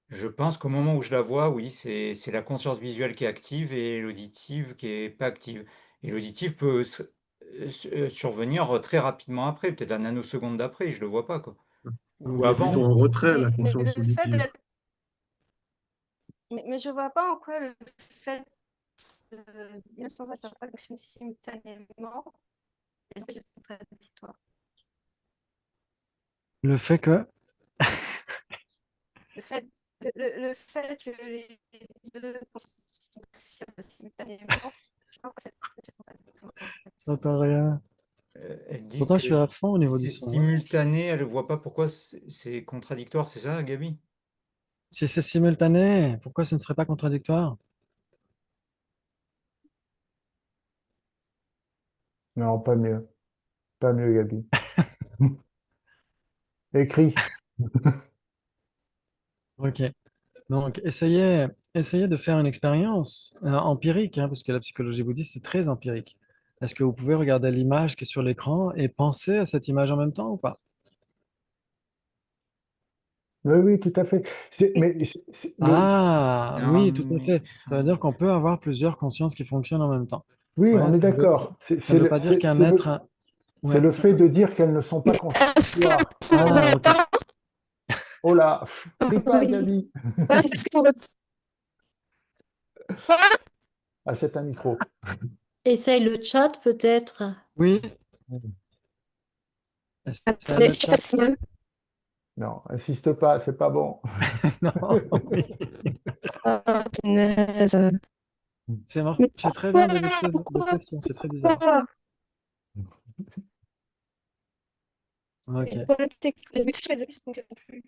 Je pense qu'au moment où je la vois, oui, c'est la conscience visuelle qui est active et l'auditive qui est pas active. Et l'auditive peut survenir très rapidement après, peut-être un nanoseconde d'après, je le vois pas, quoi. Ou Ou elle est plutôt avant. en retrait, la Mais conscience le fait auditive. d'être Mais je vois pas en quoi le fait de bien sans intervalle fonctionner simultanément est contradictoire. Le fait que, Le fait, le fait que les deux fonctionnent simultanément, je pense que c'est contradictoire. j'entends rien. Elle dit Pourtant, je que suis à fond au niveau du c'est son, hein. simultané, elle ne voit pas pourquoi c'est contradictoire, c'est ça, Gabi? Si c'est simultané, pourquoi ce ne serait pas contradictoire? Non, pas mieux. Pas mieux, Gabi. Écris. Ok. Donc, essayez de faire une expérience empirique, hein, parce que la psychologie bouddhiste, c'est très empirique. Est-ce que vous pouvez regarder l'image qui est sur l'écran et penser à cette image en même temps ou pas? Oui, oui, tout à fait. Mais Ah, Non, oui, tout à mais, fait. Ça veut dire qu'on peut avoir plusieurs consciences qui fonctionnent en même temps. oui, Ouais, on est d'accord. ça ne veut pas dire qu'un être... C'est Ouais, le fait de dire qu'elles ne sont pas Est-ce que contradictoires. pour Ah, ok. autant, Oh là, crie pas, oui. Gabi. Est-ce que pour autant, Achète un micro. Essaye le chat peut-être. Oui, c'est attendez, le est-ce que ça chat. se mieux? Non, insiste pas, c'est pas bon. Non, oui. Oh, punaise. C'est marrant. Mais J'ai très pourquoi? bien de Pourquoi? session, c'est très bizarre. Pourquoi? Ok. Pour le texte, le texte, ça ne fonctionne plus.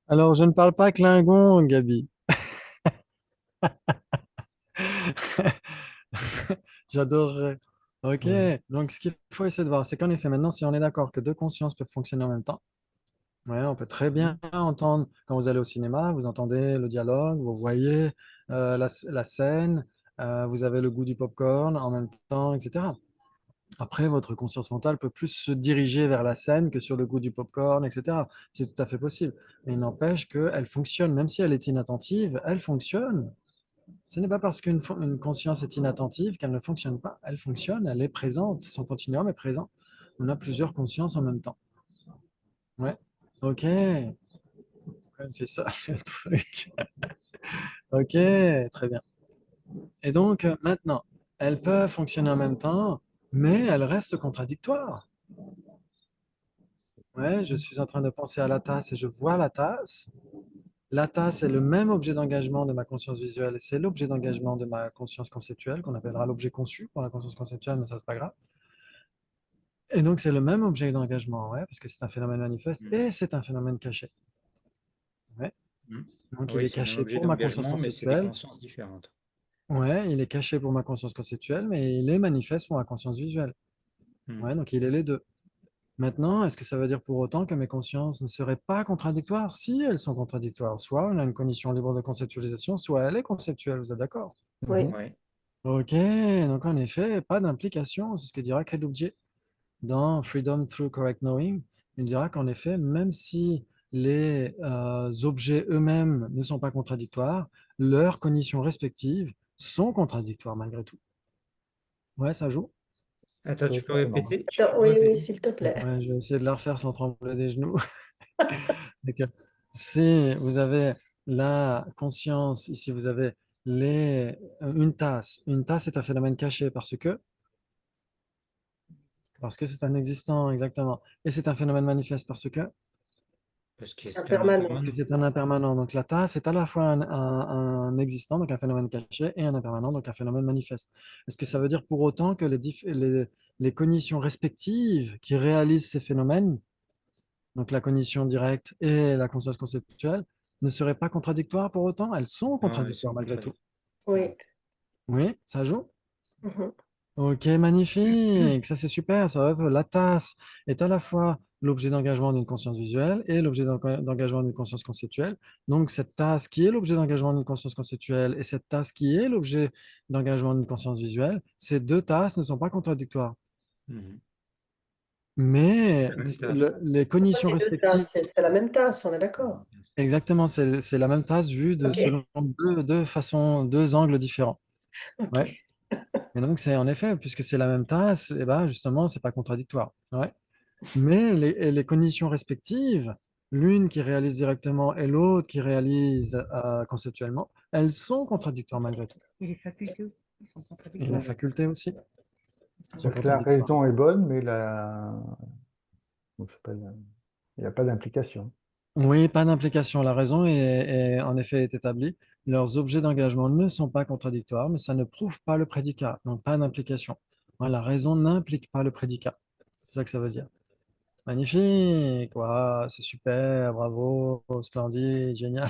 Alors, je ne parle pas Klingon, Gabi. J'adorerais. Ok, donc ce qu'il faut essayer de voir, c'est qu'en effet, maintenant, si on est d'accord que deux consciences peuvent fonctionner en même temps, ouais, on peut très bien entendre, quand vous allez au cinéma, vous entendez le dialogue, vous voyez la scène, vous avez le goût du popcorn en même temps, etc. Après, votre conscience mentale peut plus se diriger vers la scène que sur le goût du popcorn, etc. C'est tout à fait possible. Mais il n'empêche qu'elle fonctionne, même si elle est inattentive, elle fonctionne. Ce n'est pas parce qu'une conscience est inattentive qu'elle ne fonctionne pas. Elle fonctionne, elle est présente, son continuum est présent. On a plusieurs consciences en même temps. Ouais. Ok. Pourquoi elle fait ça, le truc? Ok, très bien. Et donc, maintenant, elles peuvent fonctionner en même temps, mais elles restent contradictoires. Ouais, je suis en train de penser à la tasse et je vois la tasse. La tasse est le même objet d'engagement de ma conscience visuelle, c'est l'objet d'engagement de ma conscience conceptuelle, qu'on appellera l'objet conçu pour la conscience conceptuelle, mais ça, c'est pas grave. Et donc, c'est le même objet d'engagement, ouais, parce que c'est un phénomène manifeste et c'est un phénomène caché. Ouais. Mm. Donc, il Oui, est c'est le même caché objet pour ma conscience d'engagement, mais c'est des conceptuelle. consciences différentes. Ouais, il est caché pour ma conscience conceptuelle, mais il est manifeste pour ma conscience visuelle. Mm. Ouais, donc il est les deux. Maintenant, est-ce que ça veut dire pour autant que mes consciences ne seraient pas contradictoires? Si elles sont contradictoires, soit on a une cognition libre de conceptualisation, soit elle est conceptuelle, vous êtes d'accord? Oui. Ouais. Ok, donc en effet, pas d'implication, c'est ce que dira Kadubji dans Freedom Through Correct Knowing. Il dira qu'en effet, même si les objets eux-mêmes ne sont pas contradictoires, leurs cognitions respectives sont contradictoires malgré tout. Ouais, ça joue. Attends, tu peux Totalement. répéter? Attends, Tu peux oui, oui, répéter? s'il te plaît. Ouais, je vais essayer de la refaire sans trembler des genoux. C'est que si vous avez la conscience, ici vous avez une tasse est un phénomène caché parce que c'est un existant, exactement. Et c'est un phénomène manifeste Parce que C'est c'est un impermanent. parce que impermanent. c'est un impermanent. Donc la tasse est à la fois un existant, donc un phénomène caché, et un impermanent, donc un phénomène manifeste. Est-ce que ça veut dire pour autant que les cognitions respectives qui réalisent ces phénomènes, donc la cognition directe et la conscience conceptuelle, ne seraient pas contradictoires pour autant? Elles sont Non, elles contradictoires sont malgré tout. contradictoires. Oui. Oui, ça joue? Mhm. Ok, magnifique, ça c'est super. Ça va être la tasse est à la fois l'objet d'engagement d'une conscience visuelle et l'objet d'engagement d'une conscience conceptuelle. Donc cette tasse qui est l'objet d'engagement d'une conscience conceptuelle et cette tasse qui est l'objet d'engagement d'une conscience visuelle, ces deux tasses ne sont pas contradictoires. Mhm. Mais La même tasse. les Pourquoi cognitions c'est deux tasses? respectives, C'est la même tasse, on est d'accord. exactement, c'est la même tasse vue Ok, selon deux façons, deux angles différents. ok. Ouais. Et donc c'est en effet, puisque c'est la même tasse, et ben justement, c'est pas contradictoire. Ouais. Mais les cognitions respectives l'une qui réalise directement et l'autre qui réalise conceptuellement, elles sont contradictoires malgré tout. Et les facultés aussi sont Et les contradictoires. facultés aussi sont C'est-à-dire que la contradictoires. raison est bonne, mais donc, il n'y a pas d'implication. Oui, pas d'implication. La raison en effet est établie. Leurs objets d'engagement ne sont pas contradictoires, mais ça ne prouve pas le prédicat, donc pas d'implication. Ouais, la raison n'implique pas le prédicat. C'est ça que ça veut dire. Magnifique, ouais, c'est super, bravo, splendide, génial.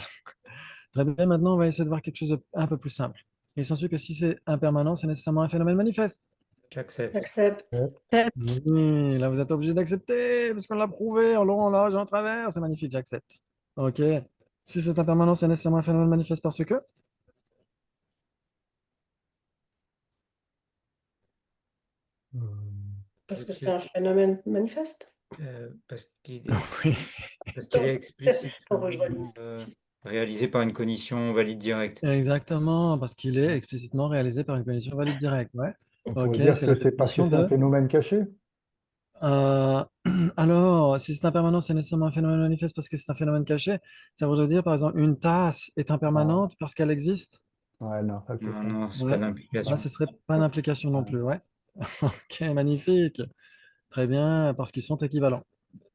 Très bien, maintenant on va essayer de voir quelque chose d'un peu plus simple. Il s'ensuit que si c'est impermanent, c'est nécessairement un phénomène manifeste. J'accepte. Accepte. Ouais. Oui, là vous êtes obligé d'accepter, parce qu'on l'a prouvé en long, en large et en travers. C'est magnifique, j'accepte. Ok. Si c'est impermanent, c'est nécessairement un phénomène manifeste parce que. Parce que Parce c'est un phénomène manifeste. parce qu'il est, Oui, parce qu'il est Faut que je explicitement relise. réalisé par une condition valide directe. exactement, parce qu'il est explicitement réalisé par une condition valide directe. Ouais. On Ok, pourrait dire c'est la que c'est parce que définition c'est un de. phénomène caché. Euh, alors, si c'est impermanent, c'est nécessairement un phénomène manifeste parce que c'est un phénomène caché. Ça voudrait dire, par exemple, une tasse est Non, impermanente parce qu'elle existe. ouais, non, ça le fait Non, pas. non, c'est pas Ouais. Ah, d'implication. ce serait pas d'implication non Ouais. plus. Ouais. Ok, magnifique. Très bien, parce qu'ils sont équivalents.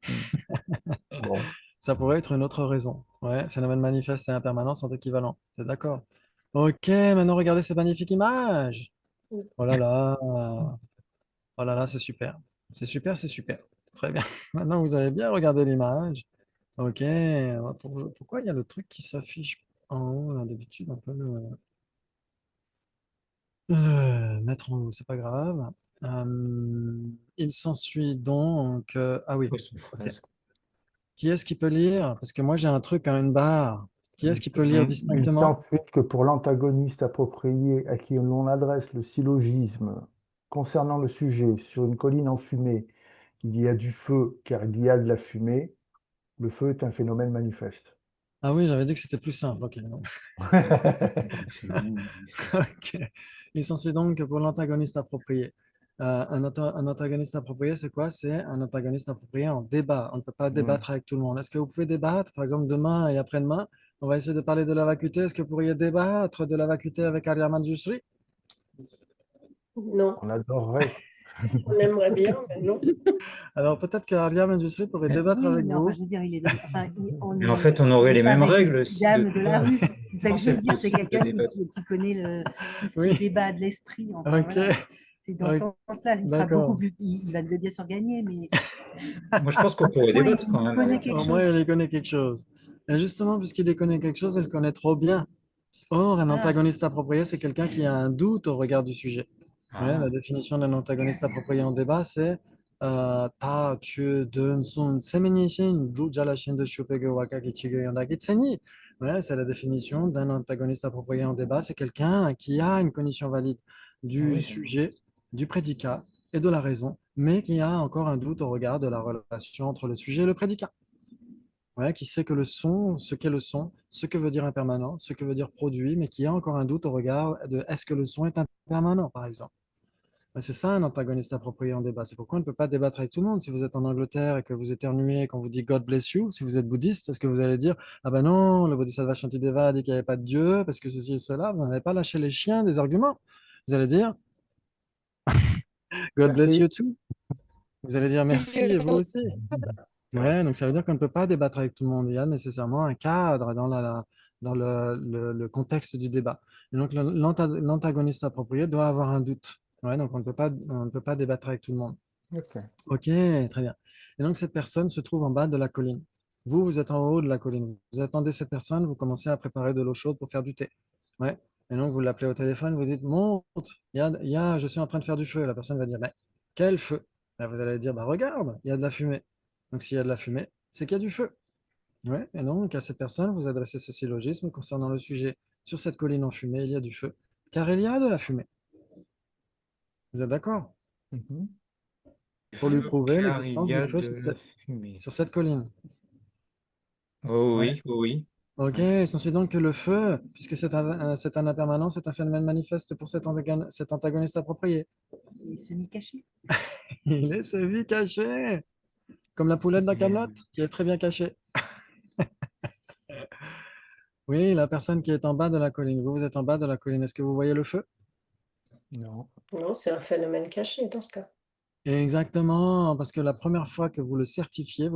Hmm. Bon. Ça pourrait être une autre raison. Ouais, phénomène manifeste et impermanent sont équivalents. C'est d'accord. Ok, maintenant regardez cette magnifique image. Oh là là. Oh là là, c'est super. C'est super, c'est super. Très bien. Maintenant, vous avez bien regardé l'image. Ok. Pourquoi il y a le truc qui s'affiche en haut là, d'habitude, on peut le mettre en haut, c'est pas grave. Il s'ensuit donc. Ah oui, Poste ok. phrase. Qui est-ce qui peut lire? Parce que moi j'ai un truc, hein, une barre. Qui est-ce qui peut lire Il distinctement? s'ensuit que pour l'antagoniste approprié à qui l'on adresse le syllogisme concernant le sujet sur une colline enfumée, il y a du feu car il y a de la fumée, le feu est un phénomène manifeste. Ah oui, j'avais dit que c'était plus simple. Ok, non. Un phénomène manifeste. Ok. Il s'ensuit donc que pour l'antagoniste approprié. Un antagoniste approprié, c'est quoi? C'est un antagoniste approprié en débat. On ne peut pas Hmm. débattre avec tout le monde. Est-ce que vous pouvez débattre? Par exemple, demain et après-demain, on va essayer de parler de la vacuité. Est-ce que vous pourriez débattre de la vacuité avec Arya Manjusri? Non, On adorerait. on aimerait bien, mais non. Alors peut-être que Arya Manjusri pourrait débattre Oui, avec mais enfin, vous. je veux dire, enfin, on Mais en est, fait, on on aurait n'est les pas mêmes avec les règles petites dames de la rue. C'est ça que je veux C'est dire. C'est possible de quelqu'un débattre. qui connaît tout ce qui est Oui, débat de l'esprit. Enfin, ok, voilà. C'est dans ce ok, sens-là. Il sera beaucoup d'accord. plus. Il va bien sûr gagner, mais Moi, je pense qu'on pourrait au moins, débattre quand il même connaît avec. quelque Au moins, chose. il connaît quelque chose. Et justement, puisqu'il y connaît quelque chose, il le connaît trop bien. Or, un Ah, antagoniste approprié, c'est quelqu'un qui a un doute au regard du sujet. Ouais, la Ah, définition d'un antagoniste approprié en débat, c'est ta, tu, dun, sun, seminishin, ju, jalashin, de shupege, waka, kichigo, yondaki, tseni. Ouais, c'est la définition d'un antagoniste approprié en débat. C'est quelqu'un qui a une cognition valide ah du oui, j'aime bien. sujet, du prédicat et de la raison, mais qui a encore un doute au regard de la relation entre le sujet et le prédicat. Ouais, qui sait que le son, ce qu'est le son, ce que veut dire impermanent, ce que veut dire produit, mais qui a encore un doute au regard de est-ce que le son est impermanent, par exemple. Ouais, c'est ça un antagoniste approprié en débat. C'est pourquoi on ne peut pas débattre avec tout le monde. Si vous êtes en Angleterre et que vous éternuez quand vous dit God bless you, si vous êtes bouddhiste, est-ce que vous allez dire ah ben non, le Bodhisattva Shantideva a dit qu'il n'y avait pas de Dieu parce que ceci et cela, vous n'allez pas lâcher les chiens des arguments. Vous allez dire God bless Merci. you too. Vous allez dire merci et vous aussi. Ouais, donc ça veut dire qu'on ne peut pas débattre avec tout le monde. Il y a nécessairement un cadre dans le contexte du débat. Et donc l'antagoniste approprié doit avoir un doute. Ouais, donc on ne peut pas débattre avec tout le monde. Ok. Ok, très bien. Et donc cette personne se trouve en bas de la colline. Vous, vous êtes en haut de la colline. Vous attendez cette personne, vous commencez à préparer de l'eau chaude pour faire du thé. Ouais. Et donc vous l'appelez au téléphone, vous dites monte, je suis en train de faire du feu. La personne va dire mais quel feu? Là, vous allez dire bah regarde, il y a de la fumée. Donc s'il y a de la fumée, c'est qu'il y a du feu. Ouais. Et donc à cette personne, vous adressez ce syllogisme concernant le sujet. Sur cette colline en fumée, il y a du feu, car il y a de la fumée. Vous êtes d'accord? Mhm. Pour lui Feu, prouver car il l'existence y du a feu de la fumée. sur cette colline. Oh Ouais. oui, oh oui. Ok, Ouais. il s'ensuit donc que le feu, puisque c'est un impermanent, c'est un phénomène manifeste pour cet antagoniste approprié. il est semi-caché. Il est celui caché, comme la poulette dans Camelot, qui est très bien cachée. Oui, la personne qui est en bas de la colline. Vous êtes en bas de la colline. Est-ce que vous voyez le feu? Non. Non, c'est un phénomène caché dans ce cas. Exactement, parce que la première fois que vous le certifiez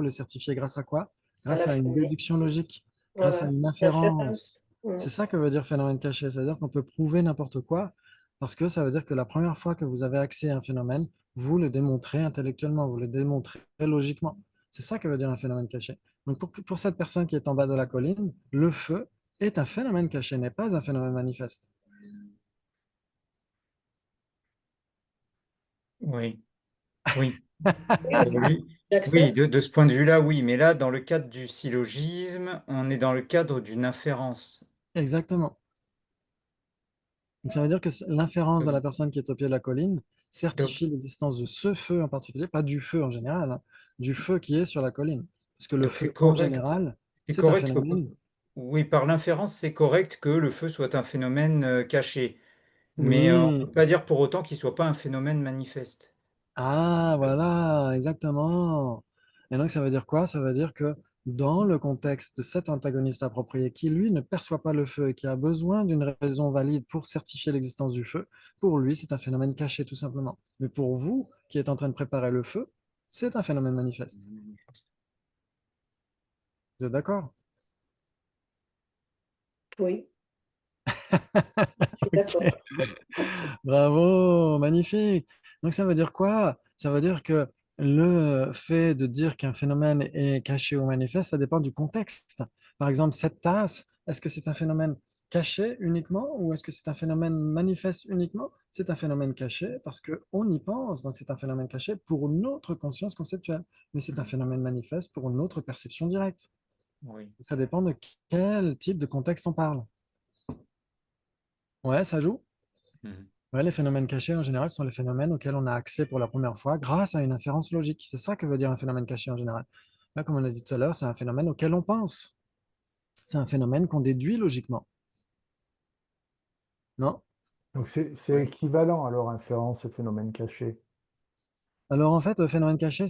grâce à quoi? À Grâce la à une fumée. déduction logique, grâce à Voilà. une L'inférence. inférence. C'est ça que veut dire phénomène caché. Ça veut dire qu'on peut prouver n'importe quoi, parce que ça veut dire que la première fois que vous avez accès à un phénomène, vous le démontrez intellectuellement, vous le démontrez logiquement. C'est ça que veut dire un phénomène caché. Donc pour cette personne qui est en bas de la colline, le feu est un phénomène caché, n'est pas un phénomène manifeste. Oui, oui. Oui, oui, Oui, oui, j'accepte. de ce point de vue-là, oui. Mais là, dans le cadre du syllogisme, on est dans le cadre d'une inférence. Exactement. Donc, ça veut dire que l'inférence de Euh, la personne qui est au pied de la colline Donc, certifie l'existence de ce feu en particulier, pas du feu en général, hein, du feu qui est sur la colline. Parce que le donc feu en général, c'est c'est un correct phénomène. oui, par l'inférence, c'est correct que le feu soit un phénomène caché. Mais on ne Oui, peut pas dire pour autant qu'il ne soit pas un phénomène manifeste. ah voilà, exactement. Et donc ça veut dire quoi? Ça veut dire que dans le contexte de cet antagoniste approprié qui, lui, ne perçoit pas le feu et qui a besoin d'une raison valide pour certifier l'existence du feu, pour lui, c'est un phénomène caché tout simplement. Mais pour vous, qui êtes en train de préparer le feu, c'est un phénomène manifeste. Vous êtes d'accord? Oui, je suis Ok. d'accord. Bravo, magnifique. Donc ça veut dire quoi? Ça veut dire que le fait de dire qu'un phénomène est caché ou manifeste, ça dépend du contexte. Par exemple, cette tasse, est-ce que c'est un phénomène caché uniquement ou est-ce que c'est un phénomène manifeste uniquement? C'est un phénomène caché parce qu'on y pense, donc c'est un phénomène caché pour notre conscience conceptuelle, mais c'est un phénomène manifeste pour notre perception directe. Oui. Ça dépend de quel type de contexte on parle. Ouais, ça joue? Mhm. Ouais, les phénomènes cachés, en général, sont les phénomènes auxquels on a accès pour la première fois grâce à une inférence logique. C'est ça que veut dire un phénomène caché en général. Là, comme on a dit tout à l'heure, c'est un phénomène auquel on pense. C'est un phénomène qu'on déduit logiquement. Non? Donc c'est Oui. équivalent alors inférence et phénomène caché. Alors, en fait, le phénomène caché,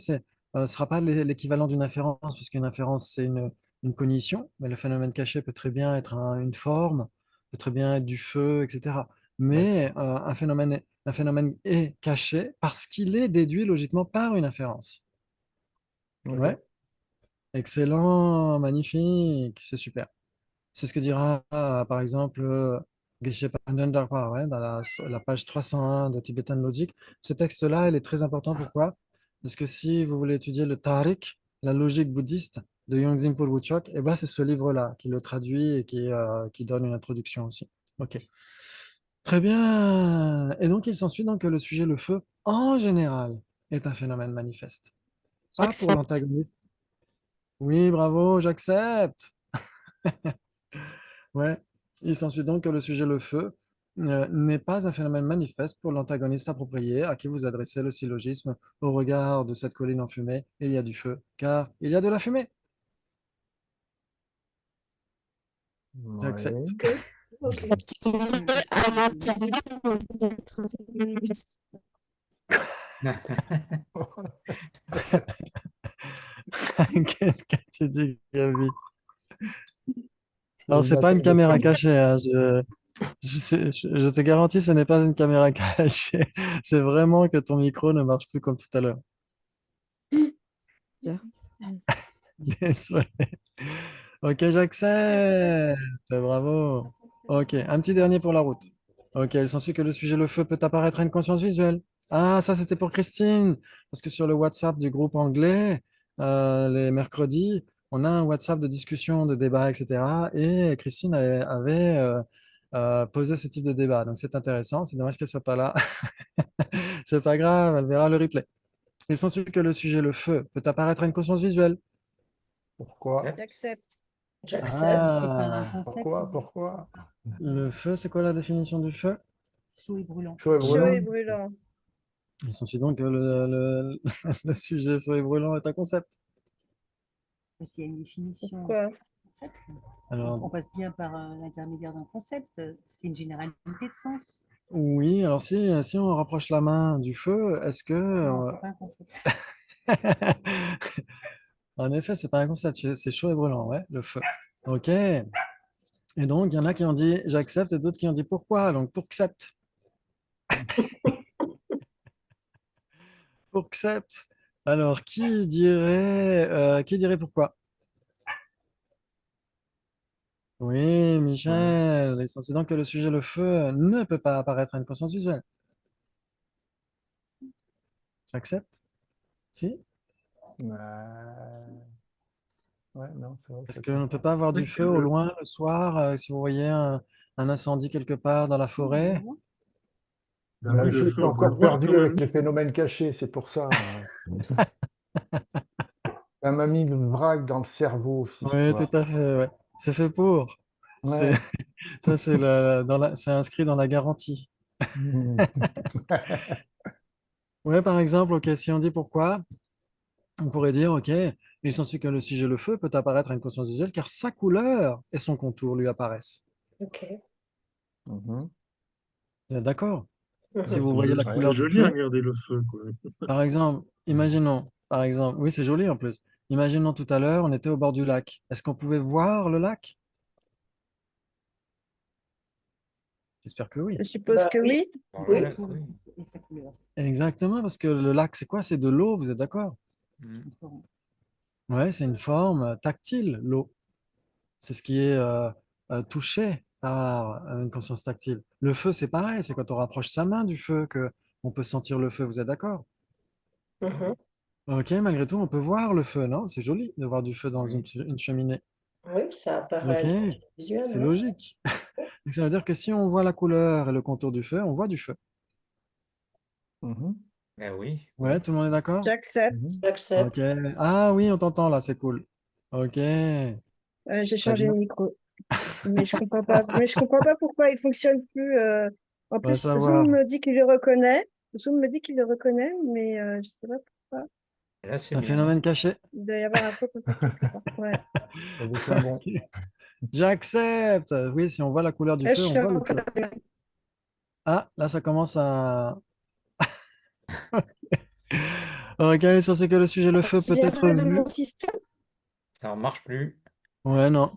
ne sera pas l'équivalent d'une inférence, puisqu'une inférence, c'est une cognition, mais le phénomène caché peut très bien être une forme, peut très bien être du feu, etc. D'accord. Mais un phénomène est caché parce qu'il est déduit logiquement par une inférence. Ok. Ouais? Excellent, magnifique, c'est super. C'est ce que dira, par exemple, Geshe Panchen ouais, dans la page 301 de Tibetan Logic. Ce texte-là, il est très important. Pourquoi? Parce que si vous voulez étudier le Tariq, la logique bouddhiste de Yongzin Pol Wuchok, eh ben, c'est ce livre-là qui le traduit et qui donne une introduction aussi. Ok. Très bien. Et donc, il s'ensuit donc que le sujet, le feu, en général, est un phénomène manifeste. Pas pour J'accepte. l'antagoniste. Oui, bravo, j'accepte. Ouais. Il s'ensuit donc que le sujet le feu n'est pas un phénomène manifeste pour l'antagoniste approprié à qui vous adressez le syllogisme au regard de cette colline enfumée. Il y a du feu, car il y a de la fumée. Ouais. J'accepte. Ok, ok. À ma place, vous êtes un féministe. Qu'est-ce que tu dis, Gabi? C'est Alors, une c'est pas une attaque de caméra préjudice. cachée, hein. Je te garantis, ce n'est pas une caméra cachée. C'est vraiment que ton micro ne marche plus comme tout à l'heure. Désolé. Ok, j'accepte. Bravo. Ok, un petit dernier pour la route. Ok, il s'ensuit que le sujet le feu peut apparaître à une conscience visuelle. Ah, ça c'était pour Christine, parce que sur le WhatsApp du groupe anglais, les mercredis, on a un WhatsApp de discussion, de débat, etc. Et Christine avait, posé ce type de débat. Donc c'est intéressant, c'est dommage qu'elle soit pas là. C'est pas grave, elle verra le replay. Il s'ensuit que le sujet le feu peut apparaître à une conscience visuelle. Pourquoi? J'accepte. J'accepte. C'est pas un Ah, concept, Pourquoi? Pourquoi? le feu, c'est quoi la définition du feu? chaud et brûlant. Chaud et Chaud brûlant? et brûlant. Il s'ensuit donc que le sujet feu et brûlant est un concept. Mais s'il y a une définition, Pourquoi? concept, on Alors, passe bien par l'intermédiaire d'un concept. C'est une généralité de sens. oui, alors si on rapproche la main du feu, est-ce que... Non, c'est pas un concept. En effet, c'est pas un concept, c'est chaud et brûlant, ouais, le feu. Ok, Et donc, il y en a qui ont dit j'accepte et d'autres qui ont dit pourquoi. Donc, pour accept. Pour accept. Alors, qui dirait pourquoi? Oui, Ouais. Michel. Et c'est donc que le sujet, le feu, ne peut pas apparaître à une conscience visuelle. J'accepte? Si? Ouais, non, c'est vrai que Parce ça qu'on ne tient peut pas. pas avoir du Oui, feu au loin le soir, si vous voyez un incendie quelque part dans la forêt. bah Bah, oui, je le suis feu, on peut le encore voir perdu quand avec même. les phénomènes cachés, c'est pour ça. Ça m'a mis une vrague dans le cerveau, cette Oui, tout histoire. à fait, ouais. C'est fait pour. C'est, Ouais. ça, c'est inscrit dans la garantie. Mhm. Ouais, par exemple, ok, si on dit pourquoi, on pourrait dire, ok, il s'ensuit que le sujet, le feu, peut apparaître à une conscience visuelle car sa couleur et son contour lui apparaissent. Ok. Mhm. Vous êtes d'accord? Si Mhm. vous voyez la Ouais. C'est couleur du joli à feu, regarder le feu, quoi. par exemple, imaginons, par exemple, oui, c'est joli en plus. Imaginons tout à l'heure, on était au bord du lac. Est-ce qu'on pouvait voir le lac? J'espère que oui. Je suppose Bah que oui, oui. Bon, le oui. lac, oui. Et sa couleur. Exactement, parce que le lac, c'est quoi? C'est de l'eau, vous êtes d'accord? Mm. Ouais, c'est une forme tactile, l'eau. C'est ce qui est touché par une conscience tactile. Le feu, c'est pareil, c'est quand on rapproche sa main du feu que on peut sentir le feu, vous êtes d'accord? Mhm. Ok, malgré tout, on peut voir le feu, non? C'est joli de voir du feu dans Oui. une cheminée. Oui, ça apparaît à Ok, une conscience visuelle, c'est oui. logique. Donc, ça veut dire que si on voit la couleur et le contour du feu, on voit du feu. Mhm. Ben oui, Ouais, oui. tout le monde est d'accord? J'accepte. Mhm. Ok. J'accepte. Ah oui, on t'entend là, c'est cool. Ok, très J'ai changé de bien. micro. Mais je comprends pas. Mais je comprends pas pourquoi il fonctionne plus. En On va plus, Zoom savoir. me dit qu'il le reconnaît. Zoom me dit qu'il le reconnaît, mais je sais pas pourquoi. Et là, C'est c'est un mieux. phénomène caché. Il doit y avoir un faux contact quelque part. Ouais. Ça vous sent bon. J'accepte. Oui, si on voit la couleur du Et je feu, on suis voit le encore feu. Ah, là, ça commence à... Ok, sur ce que le sujet, le feu Je peut être viendrai de vu. mon système. Ça ne marche plus. Ouais, non.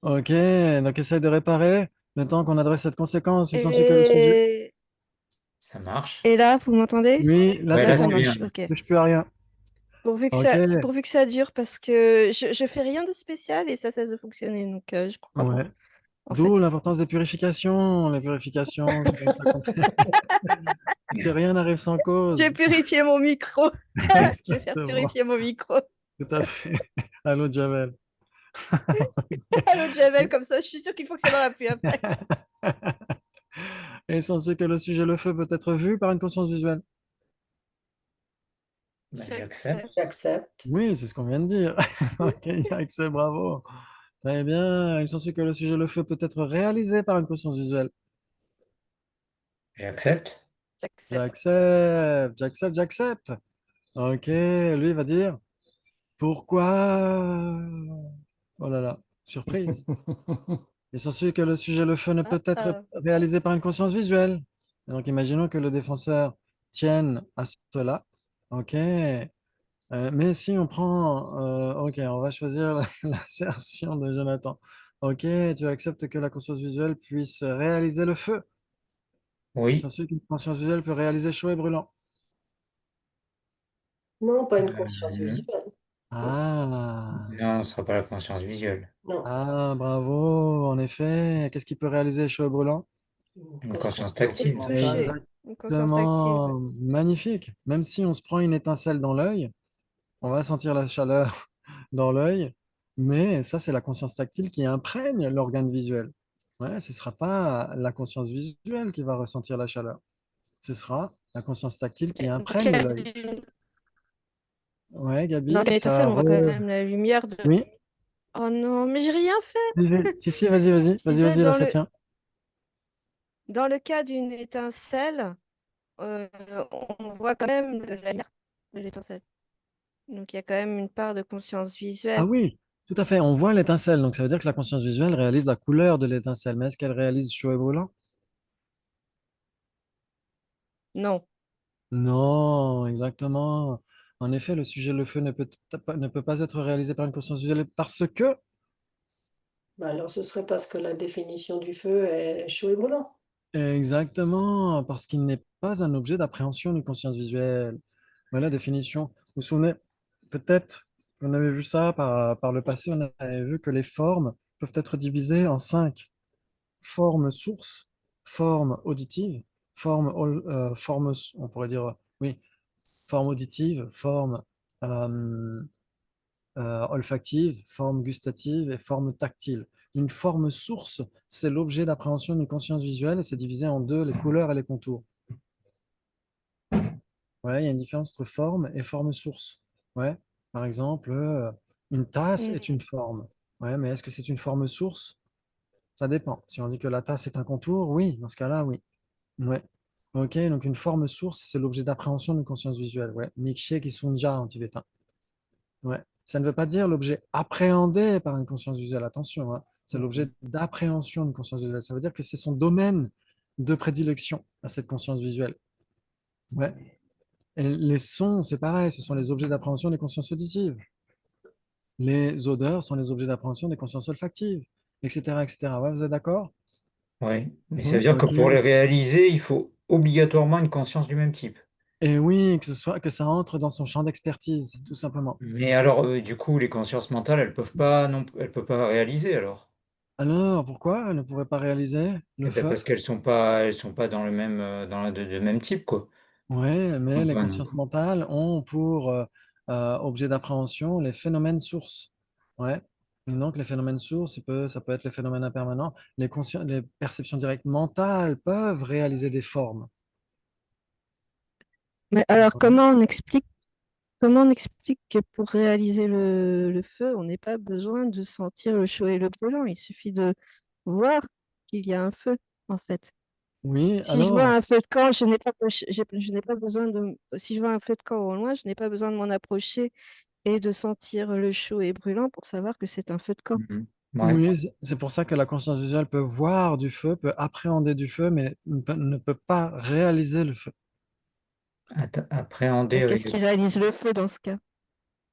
Ok, donc essaye de réparer le temps qu'on adresse cette conséquence. Il s'ensuit que le sujet... Et, Ça marche. et là, vous m'entendez? Oui, là, Ouais, Là, c'est là, ça bon. c'est bien. marche. Ok. Touche plus à rien. Ok, Pourvu que ça dure, parce que je fais rien de spécial et ça cesse de fonctionner. Donc, je comprends pas. ouais. En D'où fait, l'importance des purifications. Les purifications, c'est comme ça qu'on fait. Parce que rien n'arrive sans j'ai cause. purifié mon micro. Je vais faire Exactement. purifier mon micro. Tout à fait. Allô, Javel. À l'eau de Javel, comme ça, je suis sûre qu'il fonctionnera plus après. Et s'ensuit que le sujet, le feu, peut être vu par une conscience visuelle. Ben, j'accepte. J'accepte. J'accepte. Oui, c'est ce qu'on vient de dire. Ok, c'est bravo. Très bien. Il s'ensuit que le sujet, le feu, peut être réalisé par une conscience visuelle. J'accepte. J'accepte. J'accepte, j'accepte, j'accepte. Ok, lui il va dire pourquoi? Oh là là, surprise. Il s'ensuit que le sujet, le feu, ne peut être Ah, réalisé par une conscience visuelle. Et donc, imaginons que le défenseur tienne à cela. Ok. Mais si on prend, ok, on va choisir l'assertion de Jonathan. Ok, tu acceptes que la conscience visuelle puisse réaliser le feu. Il Oui. s'ensuit qu'une conscience visuelle peut réaliser chaud et brûlant. Non, pas une conscience Euh, visuelle. Non, Ah, non, ce ne sera pas la conscience visuelle. non. ah, bravo, en effet. Qu'est-ce qui peut réaliser chaud et brûlant? Une Une conscience conscience tactile. tactile, toujours. toucher. Une conscience tactile. Exactement, magnifique. Même si on se prend une étincelle dans l'œil, on va sentir la chaleur dans l'œil, mais ça, c'est la conscience tactile qui imprègne l'organe visuel. Ouais, ce ne sera pas la conscience visuelle qui va ressentir la chaleur. Ce sera la conscience tactile qui Dans le imprègne cas l'œil. Ouais, dans Gabi, le ça étincelle, on voit quand re... même la lumière de. Oui, Oh non, mais j'ai rien fait. si, si, vas-y, vas-y, Je vas-y, disais, vas-y, là, ça tient. dans le cas d'une étincelle, euh, on voit quand même la lumière de l'étincelle. Donc il y a quand même une part de conscience Ah visuelle. oui, tout à fait, on voit l'étincelle, donc ça veut dire que la conscience visuelle réalise la couleur de l'étincelle, mais est-ce qu'elle réalise chaud et brûlant? Non. Non, exactement. En effet, le sujet, le feu ne peut pas être réalisé par une conscience visuelle parce que Bah alors ce serait parce que la définition du feu est chaud et brûlant. Exactement, parce qu'il n'est pas un objet d'appréhension d'une conscience visuelle. Voilà la définition. Vous vous souvenez, peut-être qu'on avait vu ça par le passé, on avait vu que les formes peuvent être divisées en cinq formes sources, forme auditive, on pourrait dire, oui, forme auditive, forme euh, olfactive, forme gustative et forme tactile. Une forme source, c'est l'objet d'appréhension d'une conscience visuelle et c'est divisé en deux, les couleurs et les contours. Ouais, il y a une différence entre forme et forme source. Ouais, par exemple, une tasse Mm. est une forme. Ouais, mais est-ce que c'est une forme source? Ça dépend. Si on dit que la tasse est un contour, oui, dans ce cas-là, oui. Ouais. Ok, donc une forme source, c'est l'objet d'appréhension d'une conscience visuelle. Ouais. Mikshe Kisunja en tibétain. Ouais. Ça ne veut pas dire l'objet appréhendé par une conscience visuelle, attention, hein. C'est l'objet Mhm. d'appréhension d'une conscience visuelle. Ça veut dire que c'est son domaine de prédilection à cette conscience visuelle. Ouais. Et les sons, c'est pareil, ce sont les objets d'appréhension des consciences auditives. Les odeurs sont les objets d'appréhension des consciences olfactives, etc., etc. Ouais, vous êtes d'accord? Ouais. Mais ça veut dire que Ok. pour les réaliser, il faut obligatoirement une conscience du même type. Et oui, que ça entre dans son champ d'expertise, tout simplement. Mais alors, du coup, les consciences mentales, elles peuvent pas réaliser alors. Alors, pourquoi elle ne pourrait pas réaliser le Eh ben feu? parce elles sont pas dans le même, de même type, quoi. Oui, mais les Enfin, consciences mentales ont pour objet d'appréhension les phénomènes sources. Ouais. Et donc, les phénomènes sources, ça peut être les phénomènes impermanents. Les perceptions directes mentales peuvent réaliser des formes. Mais alors, comment on explique que pour réaliser le feu, on n'ait pas besoin de sentir le chaud et le brûlant. Il suffit de voir qu'il y a un feu, en fait. Oui, Si je vois alors, un feu de camp, je n'ai pas besoin de. Si je vois un feu de camp au loin, je n'ai pas besoin de m'en approcher et de sentir le chaud et brûlant pour savoir que c'est un feu de camp. mhm. Ouais. oui, c'est pour ça que la conscience visuelle peut voir du feu, peut appréhender du feu, mais ne peut pas réaliser le feu. Appréhender Et avec. qu'est-ce qui réalise le feu dans ce cas?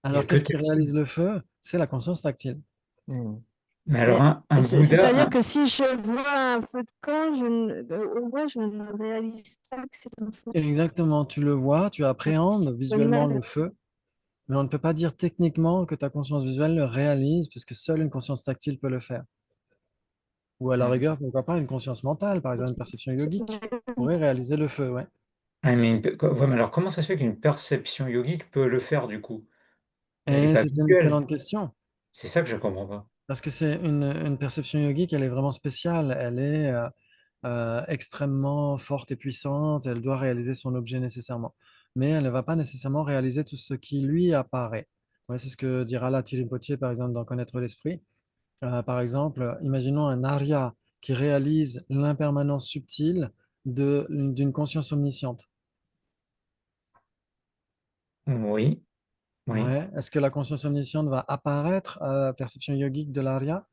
Il y a Alors, que qu'est-ce qui tactile. réalise le feu? C'est la conscience tactile. Mhm. Mais alors, Mais un Bouddha, c'est-à-dire que si je vois un feu de camp, au moins je ne réalise pas que c'est un feu Exactement, tu le vois, tu de appréhendes visuellement camp. le feu, mais on ne peut pas dire techniquement que ta conscience visuelle le réalise, puisque seule une conscience tactile peut le faire. Ou à la rigueur, pourquoi pas une conscience mentale, par exemple une perception yogique, pourrait réaliser le feu, ouais. ah, ouais, mais alors comment ça se fait qu'une perception yogique peut le faire du coup? Elle n'est Et pas c'est une visuelle. excellente question, C'est ça que je comprends pas. parce que c'est une perception yogique, elle est vraiment spéciale, elle est extrêmement forte et puissante, elle doit réaliser son objet nécessairement, mais elle ne va pas nécessairement réaliser tout ce qui lui apparaît. Ouais, c'est ce que dira la Rinpoche, par exemple, dans Connaître l'esprit. Par exemple, imaginons un Arya qui réalise l'impermanence subtile d'une conscience omnisciente. Oui, oui. Ouais. Est-ce que la conscience omnisciente va apparaître à la perception yogique de l'Arya?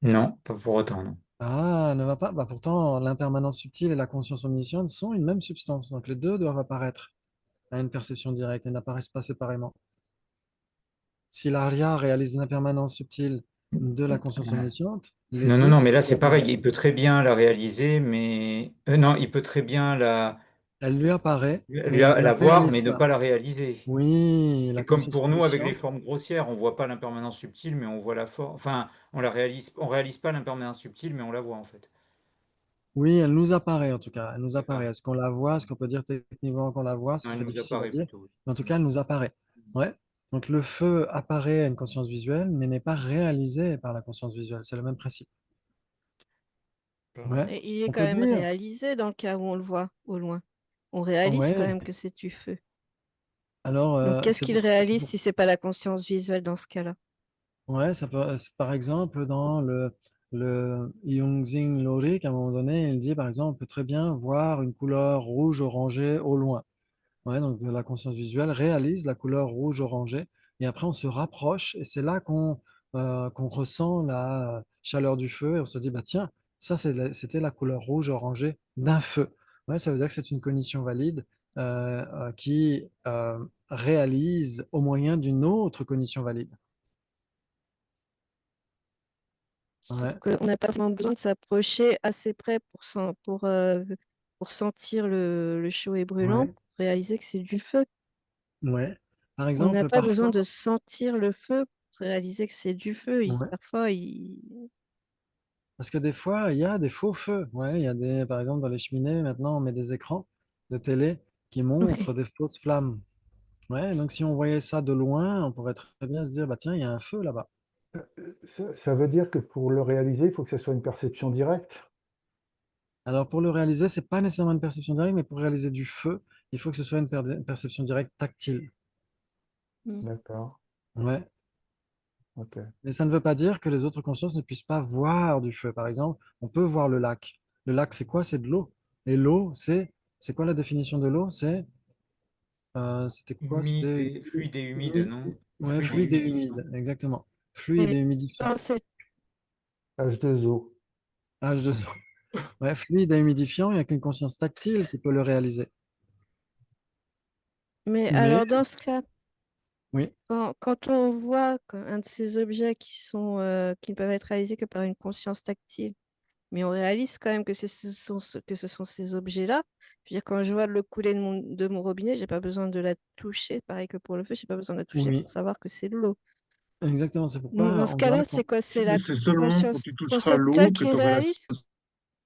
Non, pas pour autant, non. Ah, elle ne va pas. Bah, pourtant, l'impermanence subtile et la conscience omnisciente sont une même substance. Donc les deux doivent apparaître à une perception directe et n'apparaissent pas séparément. Si l'Arya réalise l'impermanence subtile de la conscience omnisciente, les Non, non, deux non, mais là, c'est doivent pareil. apparaître. Il peut très bien la réaliser, mais. Non, il peut très bien Elle lui apparaît, mais il ne la la voir, réalise mais ne pas. pas la réaliser. Oui, la Et comme conscience pour nous, avec les omnisciente. formes grossières, on voit pas l'impermanence subtile, mais on voit la forme. Enfin, on réalise pas l'impermanence subtile, mais on la voit en fait. Oui, elle nous apparaît en tout cas. Elle nous apparaît. D'accord. Est-ce qu'on la voit? Est-ce qu'on peut dire techniquement qu'on la voit? Ce Non, elle serait nous difficile à apparaît dire. plutôt. Mais en tout cas, elle nous apparaît. Ouais. Donc le feu apparaît à une conscience visuelle, mais n'est pas réalisé par la conscience visuelle. C'est le même principe. Ouais. Et il est On quand peut même dire. réalisé dans le cas où on le voit au loin. On réalise quand Ouais. même que c'est du feu. Alors, Donc qu'est-ce qu'il réalise si c'est pas la conscience visuelle dans ce cas-là? ouais, par exemple, dans le Yongzing Lorik, à un moment donné, il dit, par exemple, on peut très bien voir une couleur rouge orangée au loin. Ouais, donc la conscience visuelle réalise la couleur rouge orangée et après on se rapproche et c'est là qu'on ressent la chaleur du feu et on se dit bah tiens, c'était la couleur rouge orangée d'un feu. Ouais, ça veut dire que c'est une cognition valide qui réalise au moyen d'une autre cognition valide. Ouais, Donc, on n'a pas forcément besoin de s'approcher assez près pour sentir le chaud et brûlant, ouais, pour réaliser que c'est du feu. ouais. Par On n'a exemple, pas besoin parfois, de sentir le feu pour réaliser que c'est du feu. ouais. Parfois, Parce que des fois, il y a des faux feux. Ouais, il y a des, par exemple, dans les cheminées, maintenant, on met des écrans de télé qui oui. montrent des fausses flammes. Ouais, donc si on voyait ça de loin, on pourrait très bien se dire, bah tiens, il y a un feu là-bas. Ça veut dire que pour le réaliser, il faut que ce soit une perception directe. Alors pour le réaliser, c'est pas nécessairement une perception directe, mais pour réaliser du feu, il faut que ce soit une perception directe tactile. Mm. D'accord. Ouais. Ok. Mais ça ne veut pas dire que les autres consciences ne puissent pas voir du feu. Par exemple, on peut voir le lac. Le lac, c'est quoi? C'est de l'eau. Et l'eau, c'est quoi la définition de l'eau? C'était quoi? C'était Fluide et humide, non? ouais, Fluide et fluide et humidifiant. humide, exactement. Fluide Oui. et humidifiant. Non, H2O. H2O. Ouais, fluide et humidifiant, il n'y a qu'une conscience tactile qui peut le réaliser. mais Mais alors, dans ce cas, oui, quand on voit un de ces objets qui ne peuvent être réalisés que par une conscience tactile, mais on réalise quand même que que ce sont ces objets-là. Je veux dire, quand je vois le couler de mon robinet, j'ai pas besoin de la toucher. Pareil que pour le feu, j'ai pas besoin de la toucher oui, pour savoir que c'est de l'eau. exactement. C'est Donc, dans pourquoi ce on dirait cas-là, qu'on c'est quoi? Si, C'est mais la c'est seulement quand conscience tu toucheras l'eau conceptuelle que qui tu auras la réalise? sensation.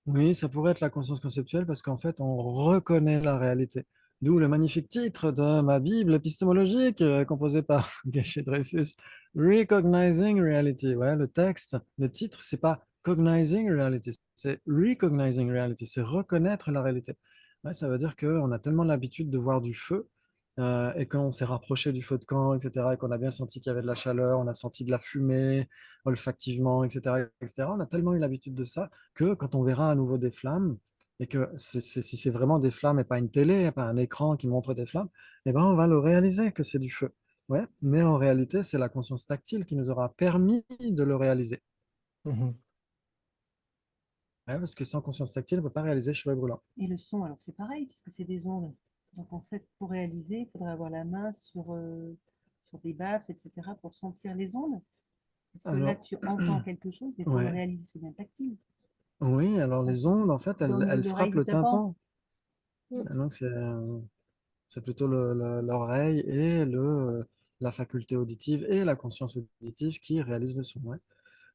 oui, ça pourrait être la conscience conceptuelle parce qu'en fait, on reconnaît la réalité. D'où le magnifique titre de ma Bible épistémologique composée par Gachet Dreyfus, Recognizing Reality. Ouais, le texte, le titre, c'est pas Cognizing Reality, c'est Recognizing Reality, c'est reconnaître la réalité. Ouais, ça veut dire qu'on a tellement l'habitude de voir du feu et qu'on s'est rapproché du feu de camp, etc., et qu'on a bien senti qu'il y avait de la chaleur, on a senti de la fumée olfactivement, etc., etc. On a tellement eu l'habitude de ça que quand on verra à nouveau des flammes, et que si c'est vraiment des flammes et pas une télé, pas un écran qui montre des flammes, eh ben on va le réaliser que c'est du feu. Ouais, mais en réalité, c'est la conscience tactile qui nous aura permis de le réaliser. Mhm. Ouais, parce que sans conscience tactile, on ne peut pas réaliser chaud et brûlant. Et le son, alors c'est pareil, puisque c'est des ondes. Donc en fait, pour réaliser, il faudrait avoir la main sur des baffes, etc., pour sentir les ondes. Parce que là, Alors, tu entends quelque chose, mais pour le ouais. réaliser, c'est bien tactile. Oui, alors Parce les que ondes, c'est en fait, comme elles l'oreille frappent de le ta dent. tympan. Et donc, c'est plutôt l'oreille et la faculté auditive et la conscience auditive qui réalisent le son. Ouais.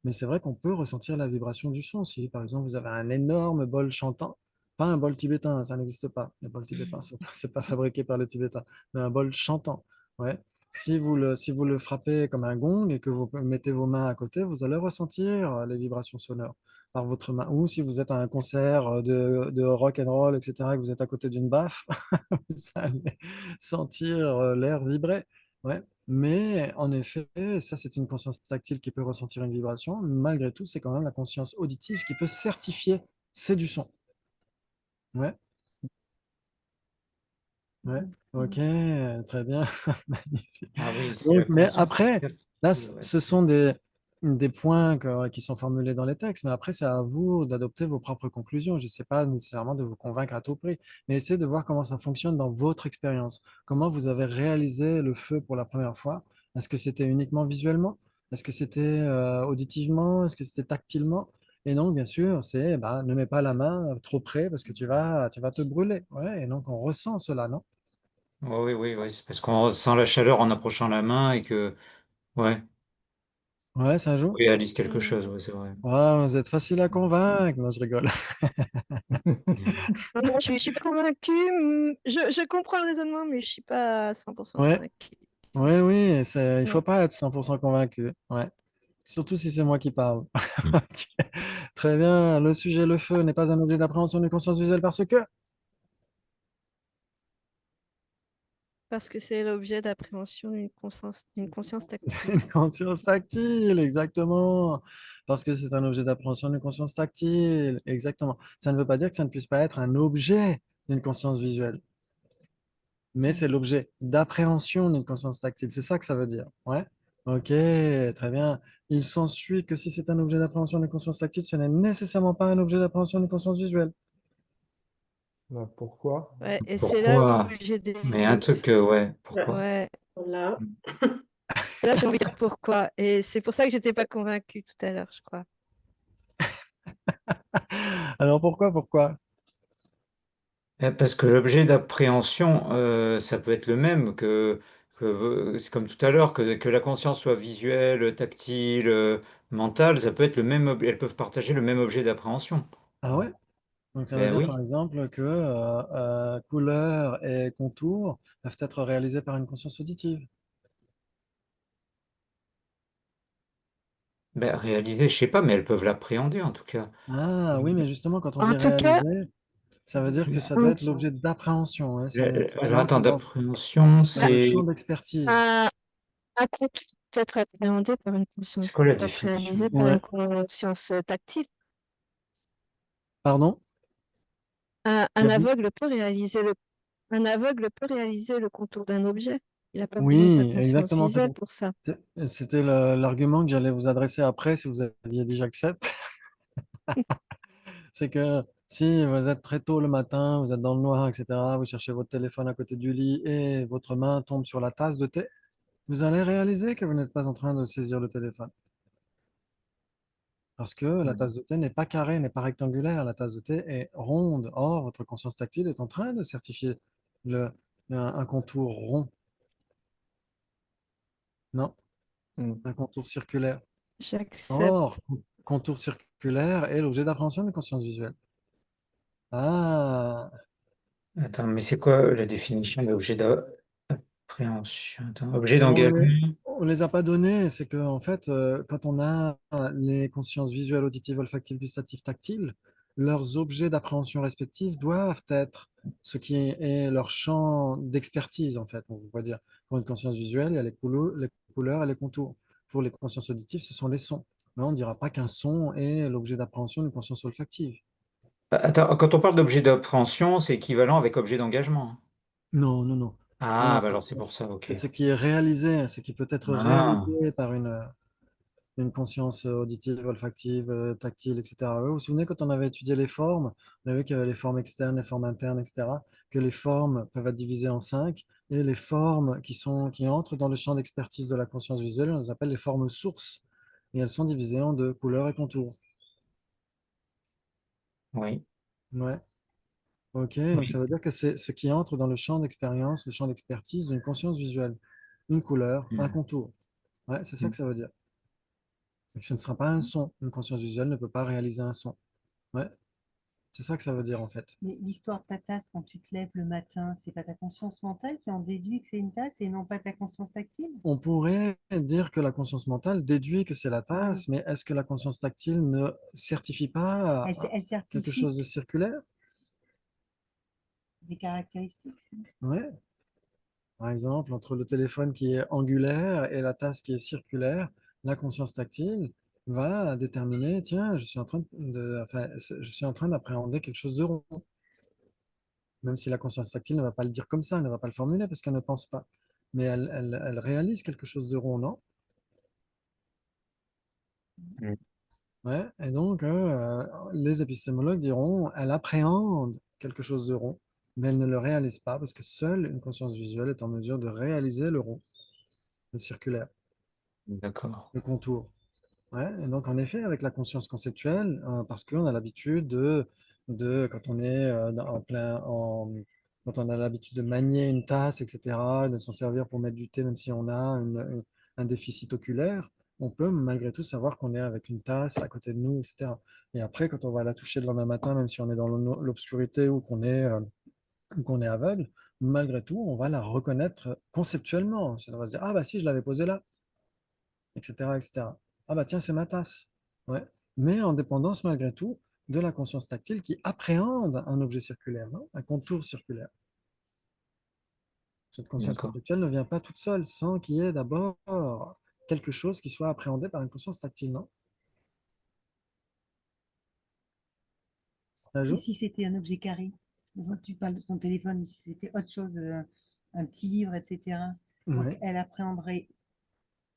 Mais c'est vrai qu'on peut ressentir la vibration du son. Si, par exemple, vous avez un énorme bol chantant, pas un bol tibétain, ça n'existe pas. Les bols tibétains, c'est pas fabriqué par les Tibétains, mais un bol chantant. Ouais. Si vous le frappez comme un gong et que vous mettez vos mains à côté, vous allez ressentir les vibrations sonores par votre main. Ou si vous êtes à un concert de rock and roll, etc., et que vous êtes à côté d'une baffe, vous allez sentir l'air vibrer. Ouais. Mais en effet, ça c'est une conscience tactile qui peut ressentir une vibration. Malgré tout, c'est quand même la conscience auditive qui peut certifier c'est du son. Ouais, ouais, ok, très bien, magnifique. Ah oui, c'est Donc, la mais conscience qui après, là, certifie, ouais. ce sont des points qui sont formulés dans les textes, mais après, c'est à vous d'adopter vos propres conclusions. Je ne sais pas nécessairement de vous convaincre à tout prix, mais essayez de voir comment ça fonctionne dans votre expérience. Comment vous avez réalisé le feu pour la première fois? Est-ce que c'était uniquement visuellement? Est-ce que c'était auditivement? Est-ce que c'était tactilement? Et donc, bien sûr, c'est bah, ne mets pas la main trop près parce que tu vas te brûler. Ouais, et donc, on ressent cela, non? Oui, oui, oui, oui, c'est parce qu'on ressent la chaleur en approchant la main et que, ouais, Ouais, ça on joue. réalise quelque Mm. chose, ouais, c'est vrai. Ouais, vous êtes facile à convaincre. Non, je rigole. Non, je suis pas convaincue. Je comprends le raisonnement, mais je suis pas à 100% Ouais, convaincue. oui, oui, il faut Ouais. pas être 100% convaincu. Ouais. Surtout si c'est moi qui parle. Ok. Très bien. Le sujet, le feu, n'est pas un objet d'appréhension d'une conscience visuelle parce que Parce que c'est l'objet d'appréhension d'une conscience tactile. une conscience tactile, exactement. Parce que c'est un objet d'appréhension d'une conscience tactile, exactement. Ça ne veut pas dire que ça ne puisse pas être un objet d'une conscience visuelle, mais Mm. c'est l'objet d'appréhension d'une conscience tactile. C'est ça que ça veut dire. Ouais. Ok, très bien. Il s'ensuit que si c'est un objet d'appréhension d'une conscience tactile, ce n'est nécessairement pas un objet d'appréhension d'une conscience visuelle. Bah, pourquoi? Ouais, et c'est là où Pourquoi? j'ai des Mais un truc, doutes. ouais, Ouais. pourquoi? Ouais, Voilà. là j'ai envie de dire pourquoi. Et c'est pour ça que j'étais pas convaincue tout à l'heure, je crois. Alors pourquoi? Parce que l'objet d'appréhension, ça peut être le même c'est comme tout à l'heure, que la conscience soit visuelle, tactile, mentale, ça peut être le même, elles peuvent partager le même objet d'appréhension. Ah ouais? Donc ça veut Ben dire par oui. exemple que couleur et contour peuvent être réalisés par une conscience auditive. Ben, réaliser, je sais pas, mais elles peuvent l'appréhender en tout cas. Ah oui, mais justement, quand on En dit tout cas, réaliser, ça veut dire que ça doit on- être l'objet d'appréhension, hein. Ça Alors rentre attends, dans, d'appréhension, dans le champ c'est d'expertise. un, un contour peut être appréhendé par une c'est conscience, quoi la peut être définition? réalisé par Ouais. une conscience tactile. Pardon? Tu Un as dit? aveugle peut réaliser un aveugle peut réaliser le contour d'un objet. Il n'a pas besoin de sa Oui, conscience exactement. visuelle pour ça. C'était l'argument que j'allais vous adresser après si vous aviez dit j'accepte. C'est que si vous êtes très tôt le matin, vous êtes dans le noir, etc., vous cherchez votre téléphone à côté du lit et votre main tombe sur la tasse de thé, vous allez réaliser que vous n'êtes pas en train de saisir le téléphone. Parce que la tasse de thé n'est pas carrée, n'est pas rectangulaire, la tasse de thé est ronde. Or, votre conscience tactile est en train de certifier le, un contour rond, non, Mm. un contour circulaire. Or, J'accepte. contour circulaire est l'objet d'appréhension de conscience visuelle. Ah, Attends, mais c'est quoi la définition de l'objet d'appréhension? Attends, objet on d'engagement. les a pas donnés. C'est que en fait, quand on a les consciences visuelles, auditives, olfactives, gustatives, tactiles, leurs objets d'appréhension respectifs doivent être ce qui est leur champ d'expertise, en fait. On va dire, pour une conscience visuelle, il y a les couleurs et les contours. Pour les consciences auditives, ce sont les sons. Mais on ne dira pas qu'un son est l'objet d'appréhension d'une conscience olfactive. Attends, quand on parle d'objet d'appréhension, c'est équivalent avec objet d'engagement. Non, non, non. Non, Ah, non, bah alors c'est pour ça, c'est ok. ce qui est réalisé, ce qui peut être Ah, réalisé par une conscience auditive, olfactive, tactile, etc. Vous vous souvenez quand on avait étudié les formes, on avait vu qu'il y avait les formes externes, les formes internes, etc., que les formes peuvent être divisées en cinq, et les formes qui entrent dans le champ d'expertise de la conscience visuelle, on les appelle les formes sources, et elles sont divisées en deux, couleurs et contours. oui. Ouais. Ok, donc ça Oui. veut dire que c'est ce qui entre dans le champ d'expérience, le champ d'expertise d'une conscience visuelle. Une couleur, un Mm. contour. Ouais, c'est ça Mm. que ça veut dire. Et que ce ne sera pas un son. Une conscience visuelle ne peut pas réaliser un son. Ouais, c'est ça que ça veut dire en fait. Mais l'histoire de ta tasse, quand tu te lèves le matin, c'est pas ta conscience mentale qui en déduit que c'est une tasse et non pas ta conscience tactile? On pourrait dire que la conscience mentale déduit que c'est la Ah, tasse, mais est-ce que la conscience tactile ne certifie pas elle quelque certifie chose de circulaire? des caractéristiques. Ouais. Par exemple, entre le téléphone qui est angulaire et la tasse qui est circulaire, la conscience tactile va déterminer, tiens, enfin, je suis en train d'appréhender quelque chose de rond. Même si la conscience tactile ne va pas le dire comme ça, elle ne va pas le formuler parce qu'elle ne pense pas. Mais elle réalise quelque chose de rond, non? Mm. Ouais. Et donc, les épistémologues diront, elle appréhende quelque chose de rond, mais elle ne le réalise pas parce que seule une conscience visuelle est en mesure de réaliser le rond, le circulaire, D'accord. le contour. Ouais, et donc en effet, avec la conscience conceptuelle, parce qu'on a l'habitude quand on est quand on a l'habitude de manier une tasse, etc., de s'en servir pour mettre du thé, même si on a un déficit oculaire, on peut malgré tout savoir qu'on est avec une tasse à côté de nous, etc. Et après, quand on va la toucher le lendemain matin, même si on est dans l'obscurité ou qu'on est aveugle, malgré tout, on va la reconnaître conceptuellement. On va se dire, ah bah si, je l'avais posée là, etc., etc. Ah bah tiens, c'est ma tasse. Ouais. Mais en dépendance malgré tout de la conscience tactile qui appréhende un objet circulaire, non, un contour circulaire. Cette conscience D'accord. conceptuelle ne vient pas toute seule sans qu'il y ait d'abord quelque chose qui soit appréhendé par une conscience tactile, non? Et Ajoute? si c'était un objet carré? Par exemple, tu parles de ton téléphone, mais si c'était autre chose, un petit livre, etc. Donc, Oui, elle appréhenderait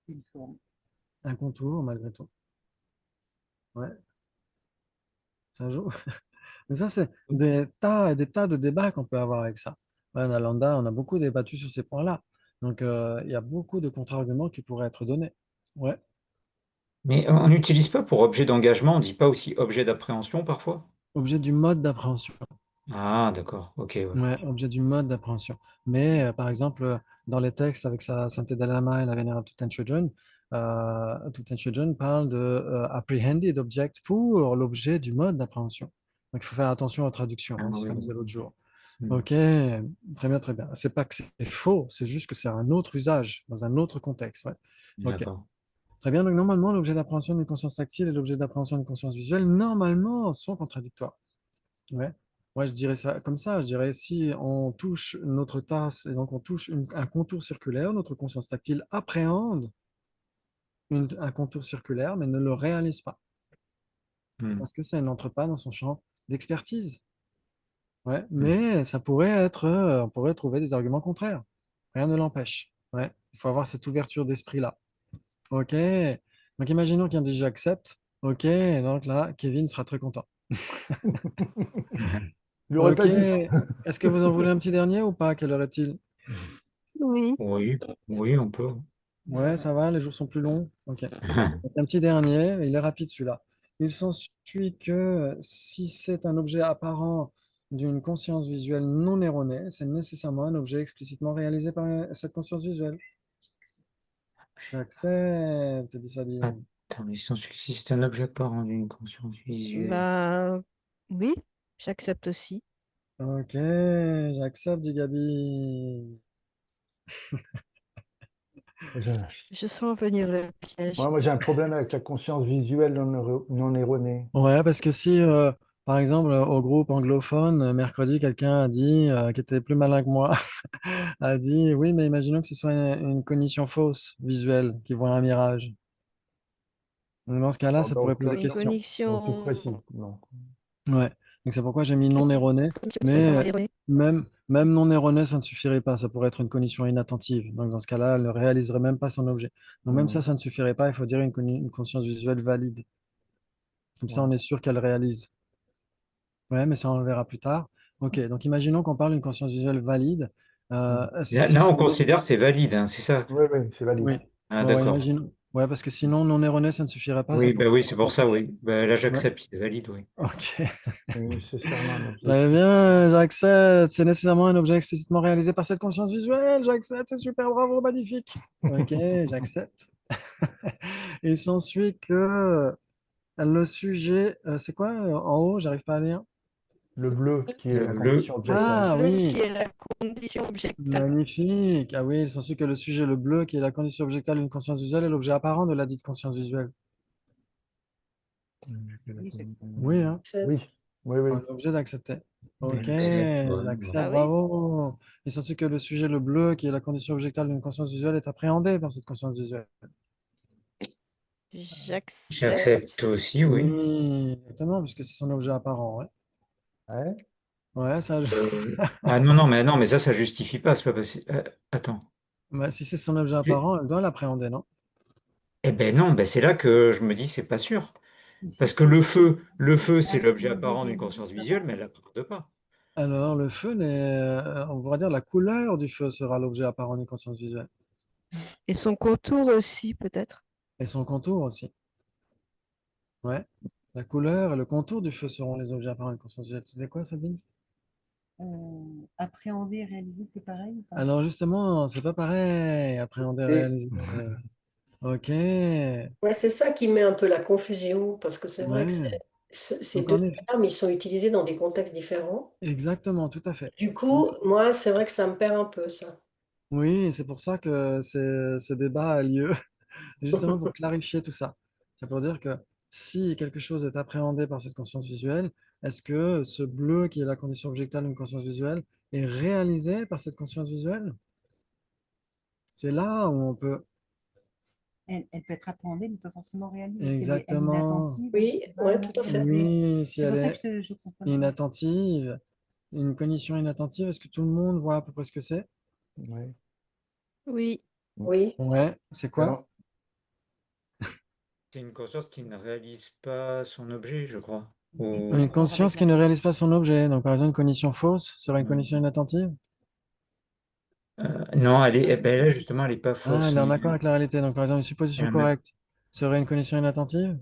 une forme. un contour malgré tout. Ouais, ça joue. Mais ça, c'est des tas et des tas de débats qu'on peut avoir avec ça. Ouais, Nalanda, on a beaucoup débattu sur ces points-là. Donc, il y a beaucoup de contre-arguments qui pourraient être donnés. Ouais. Mais on n'utilise pas pour objet d'engagement, on dit pas aussi objet d'appréhension parfois? Objet du mode d'appréhension. Ah, d'accord, ok, ouais. Ouais, objet du mode d'appréhension. Mais par exemple, dans les textes avec sa Sainteté Dalai Lama et la Vénérable Thupten parle de apprehended object pour l'objet du mode d'appréhension. Donc il faut faire attention aux traductions, Ah, hein, c'est ce oui. qu'on disait l'autre jour. Hmm. Ok, très bien, très bien. C'est pas que c'est faux, c'est juste que c'est un autre usage, dans un autre contexte. Ouais. Ok, D'accord. très bien. Donc normalement, l'objet d'appréhension d'une conscience tactile et l'objet d'appréhension d'une conscience visuelle, normalement, sont contradictoires. Ouais. Moi, je dirais ça comme ça. Je dirais si on touche notre tasse et donc on touche un contour circulaire, notre conscience tactile appréhende un contour circulaire, mais ne le réalise pas Hmm. parce que ça n'entre pas dans son champ d'expertise. Ouais. Hmm. Mais ça pourrait être, on pourrait trouver des arguments contraires. Rien ne l'empêche. Ouais. Il faut avoir cette ouverture d'esprit-là. Ok. Donc imaginons qu'il dit j'accepte. Ok. Donc là, Kevin sera très content. Il aurait Ok. pas dû. Est-ce que vous en voulez un petit dernier ou pas? Quelle heure est-il? Oui. Oui, oui, on peut. Ouais, ça va, les jours sont plus longs. Ok. Donc, un petit dernier, il est rapide celui-là. Il s'ensuit que si c'est un objet apparent d'une conscience visuelle non erronée, c'est nécessairement un objet explicitement réalisé par cette conscience visuelle. J'accepte, dit Sabine. Attends, mais sans succès, c'est un objet apparent d'une conscience visuelle. Bah, oui, j'accepte aussi. Ok, j'accepte, dit Gabi. J'ai- Je sens venir le piège. Moi, j'ai un problème avec la conscience visuelle non erronée. Ouais, parce que si, par exemple, au groupe anglophone, mercredi, quelqu'un a dit, qui était plus malin que moi, a dit, oui, mais imaginons que ce soit une cognition fausse visuelle qui voit un mirage. Donc, dans ce cas-là, Bon, ça pourrait poser Une question. donc c'est précis. connexion, Non. Ouais. Donc, c'est pourquoi j'ai mis non erroné. Mais expressément erronée. même non erroné, ça ne suffirait pas. Ça pourrait être une cognition inattentive. Donc, dans ce cas-là, elle ne réaliserait même pas son objet. Donc, même Hmm. ça ne suffirait pas. Il faut dire une conscience visuelle valide. Comme ça, Ouais. on est sûr qu'elle réalise. Ouais, mais ça, on le verra plus tard. Ok, donc imaginons qu'on parle d'une conscience visuelle valide. Hmm. Si Là, c'est là, on son... considère que c'est valide, hein, c'est ça? Oui, oui, c'est valide. Oui, Ah, ouais, ouais, d'accord. imaginons. Ouais, parce que sinon, non erroné, ça ne suffirait pas. Ça Oui, pourrait bah oui, être c'est pour ça, inattentif. oui. Bah, là, Ouais, j'accepte, c'est valide, oui. ok. C'est nécessairement un Très objectif. bien, j'accepte. C'est nécessairement un objet explicitement réalisé par cette conscience visuelle. J'accepte, c'est super, bravo, magnifique. Ok, j'accepte. Il s'ensuit que le sujet, c'est quoi en haut? J'arrive pas à lire. Le bleu, qui est Le la bleu, condition objectale. Ah Bleu qui oui, est la condition objectale. magnifique. Ah oui, il s'ensuit que le sujet, le bleu, qui est la condition objectale d'une conscience visuelle, est l'objet apparent de la dite conscience visuelle. Oui, j'accepte. Oui, hein, Oui, oui, oui. on est obligé d'accepter. Ok, j'accepte, ouais, ouais. j'accepte, Ah oui, bravo. Il s'ensuit que le sujet, le bleu, qui est la condition objectale d'une conscience visuelle, est appréhendé par cette conscience visuelle. j'accepte. J'accepte aussi, oui. Oui, exactement, puisque c'est son objet apparent. Ouais, Ouais. ouais ça, Ah non, mais ça justifie pas, c'est pas possible. Attends. bah, si c'est son objet apparent, elle doit l'appréhender, non? Eh ben non, ben c'est là que je me dis c'est pas sûr. Et si Parce que c'est le feu, c'est l'objet appréhendé, apparent d'une réalisé, conscience ça visuelle, va. mais elle n'appréhende pas. Alors, le feu, on pourrait dire la couleur du feu sera l'objet apparent d'une conscience visuelle. Et son contour aussi, peut-être. Et son contour aussi. Ouais. La couleur et le contour du feu seront les objets apparents d'une conscience visuelle. Tu sais quoi, Sabine? Appréhender et réaliser, c'est pareil ou pas? Alors, justement, c'est pas pareil. Appréhender, Et réaliser. Ok. Ouais. Ouais, c'est ça qui met un peu la confusion, parce que c'est vrai que ces Donc, deux en effet, termes, ils sont utilisés dans des contextes différents. exactement, tout à fait. Du Donc, coup, moi, c'est vrai que ça me perd un peu, ça. oui, c'est pour ça que ce débat a lieu. Justement pour clarifier tout ça. C'est pour dire que si quelque chose est appréhendé par cette conscience visuelle, est-ce que ce bleu qui est la condition objectale d'une conscience visuelle est réalisé par cette conscience visuelle? C'est là où on peut Elle peut être appréhendée, mais pas forcément réalisée. Si elle est exactement, inattentive, Oui, c'est ouais, pas tout à fait. réalisé. oui, si C'est elle pour ça que est je comprends pas. inattentive, une cognition inattentive, est-ce que tout le monde voit à peu près ce que c'est? ouais. Oui, Oui. Ouais, c'est quoi? Alors, C'est une conscience qui ne réalise pas son objet, je crois. Et Ou... puis Une rapport avec conscience la... qui ne réalise pas son objet. Donc, par exemple, une cognition fausse serait une cognition inattentive? Non, elle est, eh ben là, justement, elle n'est pas Ah, fausse. elle est en accord avec la réalité. Donc, par exemple, une supposition Elle en a- correcte serait une condition inattentive?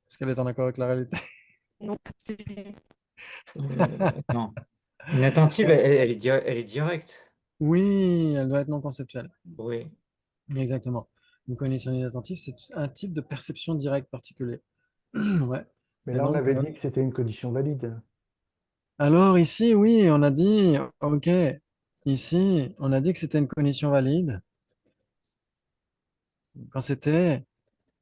Est-ce qu'elle est en accord avec la réalité? Non plus. Non. Inattentive, elle est directe. Oui, elle doit être non conceptuelle. Oui. Exactement. Une condition inattentive, c'est un type de perception directe particulier. Ouais. Mais Et là, on donc, avait dit que c'était une condition valide. alors ici, oui, on a dit, OK, ici, on a dit que c'était une condition valide quand c'était.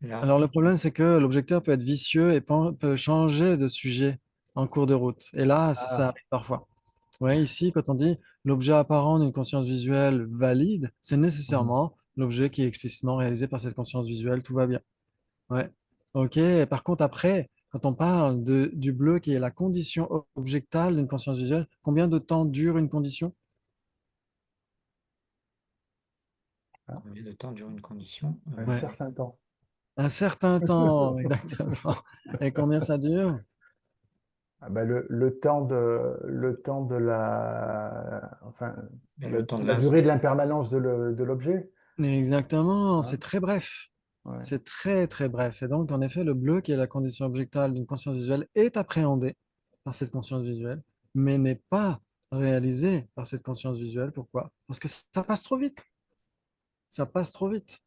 Là. Alors le problème, c'est que l'objecteur peut être vicieux et peut changer de sujet en cours de route. Et là, ça Ah, arrive parfois. Ouais, ici, quand on dit l'objet apparent d'une conscience visuelle valide, c'est mhm. nécessairement l'objet qui est explicitement réalisé par cette conscience visuelle, tout va bien. Ouais. OK. Par contre, après, quand on parle du bleu qui est la condition objectale d'une conscience visuelle, combien de temps dure une condition? Ah, Combien de temps dure une condition? un Ouais. certain temps. Un certain temps, exactement. Et combien ça dure? Ah ben, le temps de la, enfin, Ben, le temps de la durée de l'impermanence de l'objet. Exactement, c'est Hein. très bref. Ouais. C'est très très bref. Et donc, en effet, le bleu, qui est la condition objectale d'une conscience visuelle, est appréhendé par cette conscience visuelle, mais n'est pas réalisé par cette conscience visuelle. Pourquoi? Parce que ça passe trop vite. Ça passe trop vite.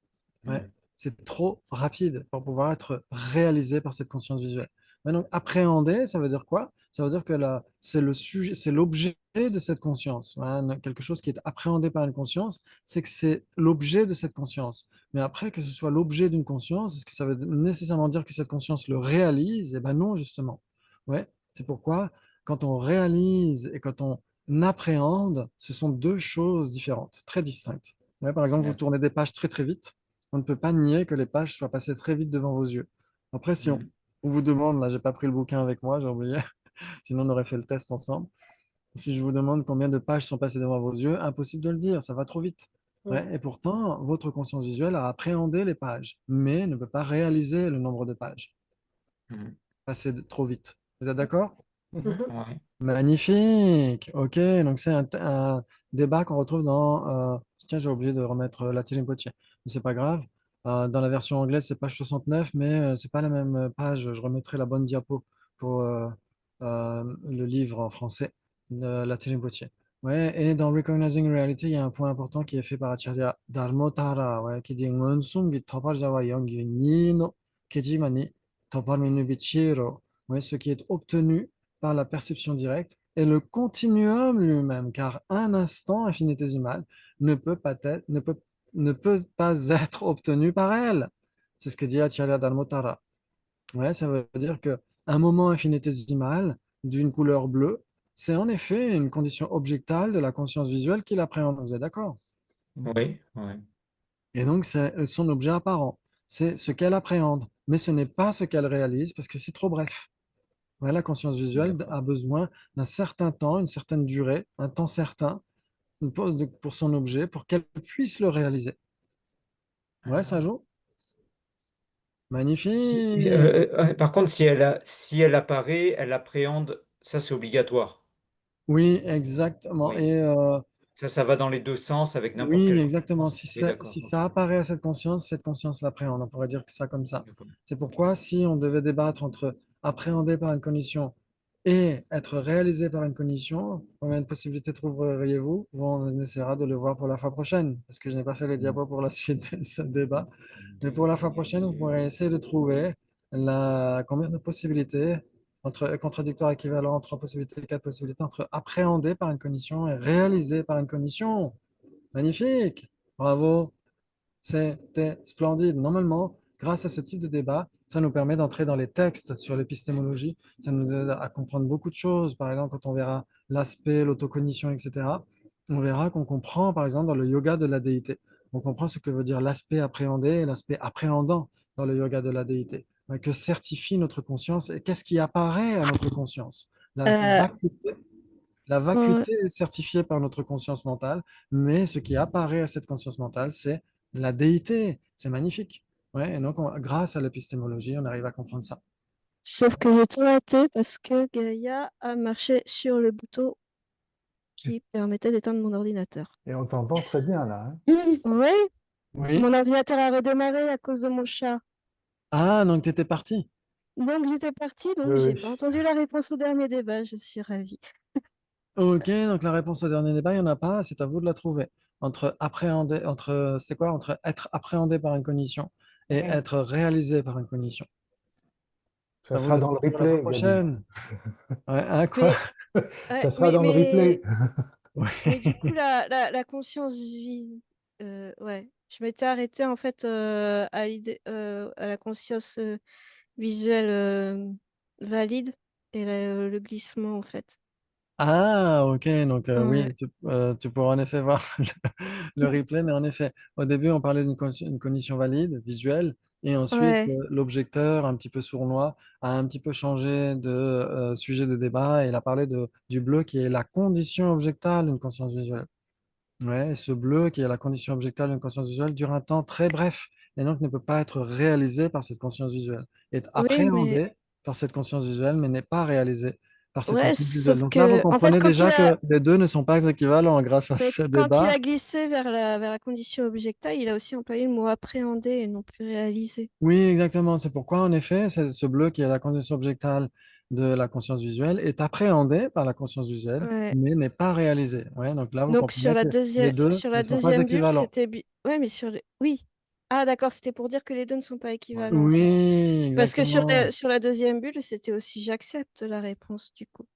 Ouais. Mm. C'est trop rapide pour pouvoir être réalisé par cette conscience visuelle. Mais donc, appréhender, ça veut dire quoi? Ça veut dire que là, c'est le sujet, c'est l'objet de cette conscience. Hein. Quelque chose qui est appréhendé par une conscience, c'est que c'est l'objet de cette conscience. Mais après, que ce soit l'objet d'une conscience, est-ce que ça veut nécessairement dire que cette conscience le réalise? Eh ben non, justement. Ouais. C'est pourquoi, quand on réalise et quand on appréhende, ce sont deux choses différentes, très distinctes. Ouais, par exemple, vous D'accord. tournez des pages très très vite. On ne peut pas nier que les pages soient passées très vite devant vos yeux. Après, si Mm. on vous demande, là, j'ai pas pris le bouquin avec moi, j'ai oublié, sinon on aurait fait le test ensemble. Si je vous demande combien de pages sont passées devant vos yeux, impossible de le dire, ça va trop vite. Mm. Ouais, et pourtant, votre conscience visuelle a appréhendé les pages, mais ne peut pas réaliser le nombre de pages, Mm. passer trop vite. Vous êtes d'accord? Mhm. Ouais. Magnifique. Ok, donc c'est un débat qu'on retrouve dans. Tiens, j'ai oublié de remettre la Potier, mais c'est pas grave. Dans la version anglaise, c'est page 69, mais c'est pas la même page. Je remettrai la bonne diapo pour le livre en français de la Potier. Ouais, et dans Recognizing Reality, il y a un point important qui est fait par Acharya Dharmotara, ouais, qui dit "Ngonsum topar jawa yongi ni no kejimani topar minu bichiro." Ouais, ce qui est obtenu par la perception directe et le continuum lui-même, car un instant infinitésimal ne peut pas être, ne peut pas être obtenu par elle. C'est ce que dit Acharya Dharmotara. Ouais, ça veut dire que un moment infinitésimal d'une couleur bleue, c'est en effet une condition objectale de la conscience visuelle qui l'appréhende. Vous êtes d'accord? Oui, oui. Et donc, c'est son objet apparent. C'est ce qu'elle appréhende, mais ce n'est pas ce qu'elle réalise parce que c'est trop bref. Ouais, la conscience visuelle D'accord. a besoin d'un certain temps, une certaine durée, un temps certain pour son objet, pour qu'elle puisse le réaliser. Ouais, ça joue. Magnifique. Par contre, si elle apparaît, elle appréhende, ça c'est obligatoire. Oui, exactement. Oui. Et Ça va dans les deux sens avec n'importe oui, quelle exactement. conscience. Oui, d'accord. Si Ok. ça apparaît à cette conscience l'appréhende. On pourrait dire que ça comme ça. D'accord. C'est pourquoi si on devait débattre entre appréhender par une cognition et être réalisé par une cognition, combien de possibilités trouveriez-vous? Bon, on essaiera de le voir pour la fois prochaine, parce que je n'ai pas fait les diapos pour la suite de ce débat. Mais pour la fois prochaine, vous pourrez essayer de trouver combien de possibilités entre contradictoires équivalents, trois possibilités, quatre possibilités, entre appréhender par une cognition et réaliser par une cognition. Magnifique! Bravo! C'était splendide. Normalement, grâce à ce type de débat, ça nous permet d'entrer dans les textes sur l'épistémologie. Ça nous aide à comprendre beaucoup de choses. Par exemple, quand on verra l'aspect, l'autocognition, etc., on verra qu'on comprend, par exemple, dans le yoga de la déité. On comprend ce que veut dire l'aspect appréhendé et l'aspect appréhendant dans le yoga de la déité. Que certifie notre conscience et qu'est-ce qui apparaît à notre conscience? La Euh, vacuité la ouais. vacuité est certifiée par notre conscience mentale, mais ce qui apparaît à cette conscience mentale, c'est la déité. C'est magnifique. Ouais, et donc, grâce à l'épistémologie, on arrive à comprendre ça. Sauf que j'ai tout raté parce que Gaïa a marché sur le bouton qui permettait d'éteindre mon ordinateur. Et on t'entend très bien là. Hein. Oui, Oui, mon ordinateur a redémarré à cause de mon chat. Ah, donc tu étais parti. Donc j'étais partie, donc Oui, j'ai oui. pas entendu la réponse au dernier débat. Je suis ravie. Ok, donc la réponse au dernier débat, il n'y en a pas, c'est à vous de la trouver. C'est quoi? Entre être appréhendé par une cognition et être réalisé par une cognition. C'est Ça à vous sera de dans le trouver pour la fois replay, Gabi. prochaine. Ouais, hein, quoi? Mais, ouais, Ça sera dans le replay. mais du Oui. coup, la conscience ouais, je m'étais arrêtée en fait à l'idée, à la conscience visuelle valide et le glissement en fait. Ah, ok, donc Ouais. oui, tu pourras en effet voir le replay, mais en effet, au début, on parlait une cognition valide, visuelle, et ensuite, Ouais. l'objecteur, un petit peu sournois, a un petit peu changé de sujet de débat, et il a parlé du bleu qui est la condition objectale d'une conscience visuelle. Ouais, et ce bleu qui est la condition objectale d'une conscience visuelle dure un temps très bref, et donc ne peut pas être réalisé par cette conscience visuelle, est Oui, mais appréhendé par cette conscience visuelle, mais n'est pas réalisé par cette ouais, conscience visuelle. sauf Donc là, vous que en fait, comprenez déjà que les deux ne sont pas équivalents grâce à ce quand il débat. a glissé vers la condition objectale, il a aussi employé le mot appréhender et non plus réaliser. Oui, exactement. C'est pourquoi, en effet, ce bleu qui est la condition objectale de la conscience visuelle est appréhendé par la conscience visuelle, Ouais. mais n'est pas réalisé. Ouais, donc là, vous Donc comprenez sur la que les deuxième deux sur ne la sont pas deuxième bulle, équivalents. c'était ouais, mais oui. Ah d'accord, c'était pour dire que les deux ne sont pas équivalents en fait. Oui, Parce que exactement. sur la deuxième bulle, c'était aussi j'accepte la réponse du coup.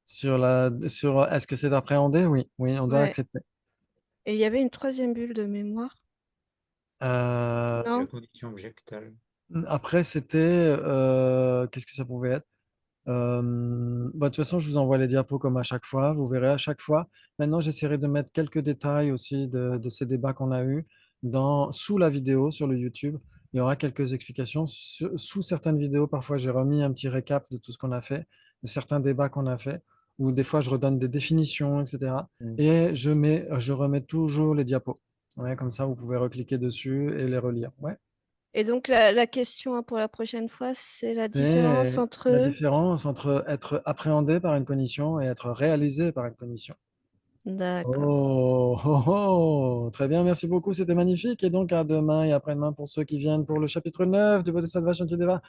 Sur est-ce que c'est appréhendé? Oui, oui, on doit Ouais. accepter. Et il y avait une troisième bulle de mémoire, Euh, La non? condition objectale. après, c'était, qu'est-ce que ça pouvait être? Bah, de toute façon, je vous envoie les diapos comme à chaque fois. Vous verrez à chaque fois. Maintenant, j'essaierai de mettre quelques détails aussi de ces débats qu'on a eus sous la vidéo sur le YouTube. Il y aura quelques explications. Sous certaines vidéos, parfois, j'ai remis un petit récap de tout ce qu'on a fait, de certains débats qu'on a fait, ou des fois, je redonne des définitions, etc. Mm. Et je remets toujours les diapos. Ouais, comme ça, vous pouvez recliquer dessus et les relire. Ouais. Et donc la question hein, pour la prochaine fois, c'est la différence C'est la entre... différence entre être appréhendé par une cognition et être réalisé par une cognition. D'accord. Oh, oh, oh, très bien, merci beaucoup, c'était magnifique. Et donc à demain et après-demain pour ceux qui viennent pour le chapitre 9 du Bodhisattva Shantideva.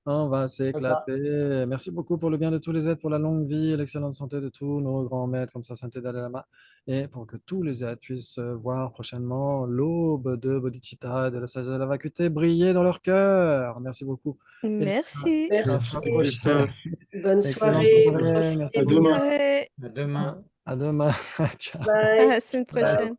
On va D'accord. s'éclater. Merci beaucoup pour le bien de tous les êtres, pour la longue vie et l'excellente santé de tous nos grands maîtres, comme ça, Saint Dalai Lama, et pour que tous les êtres puissent voir prochainement l'aube de Bodhicitta et de la sagesse de la vacuité briller dans leur cœur. Merci beaucoup. Et Merci. à la Merci, fois Merci. prochaine. Christophe. Bonne Excellente soirée. soirée. Merci À Profitez beaucoup. demain. bien. Ouais, À demain. À demain. Ciao. à Bye. la semaine Ciao. prochaine.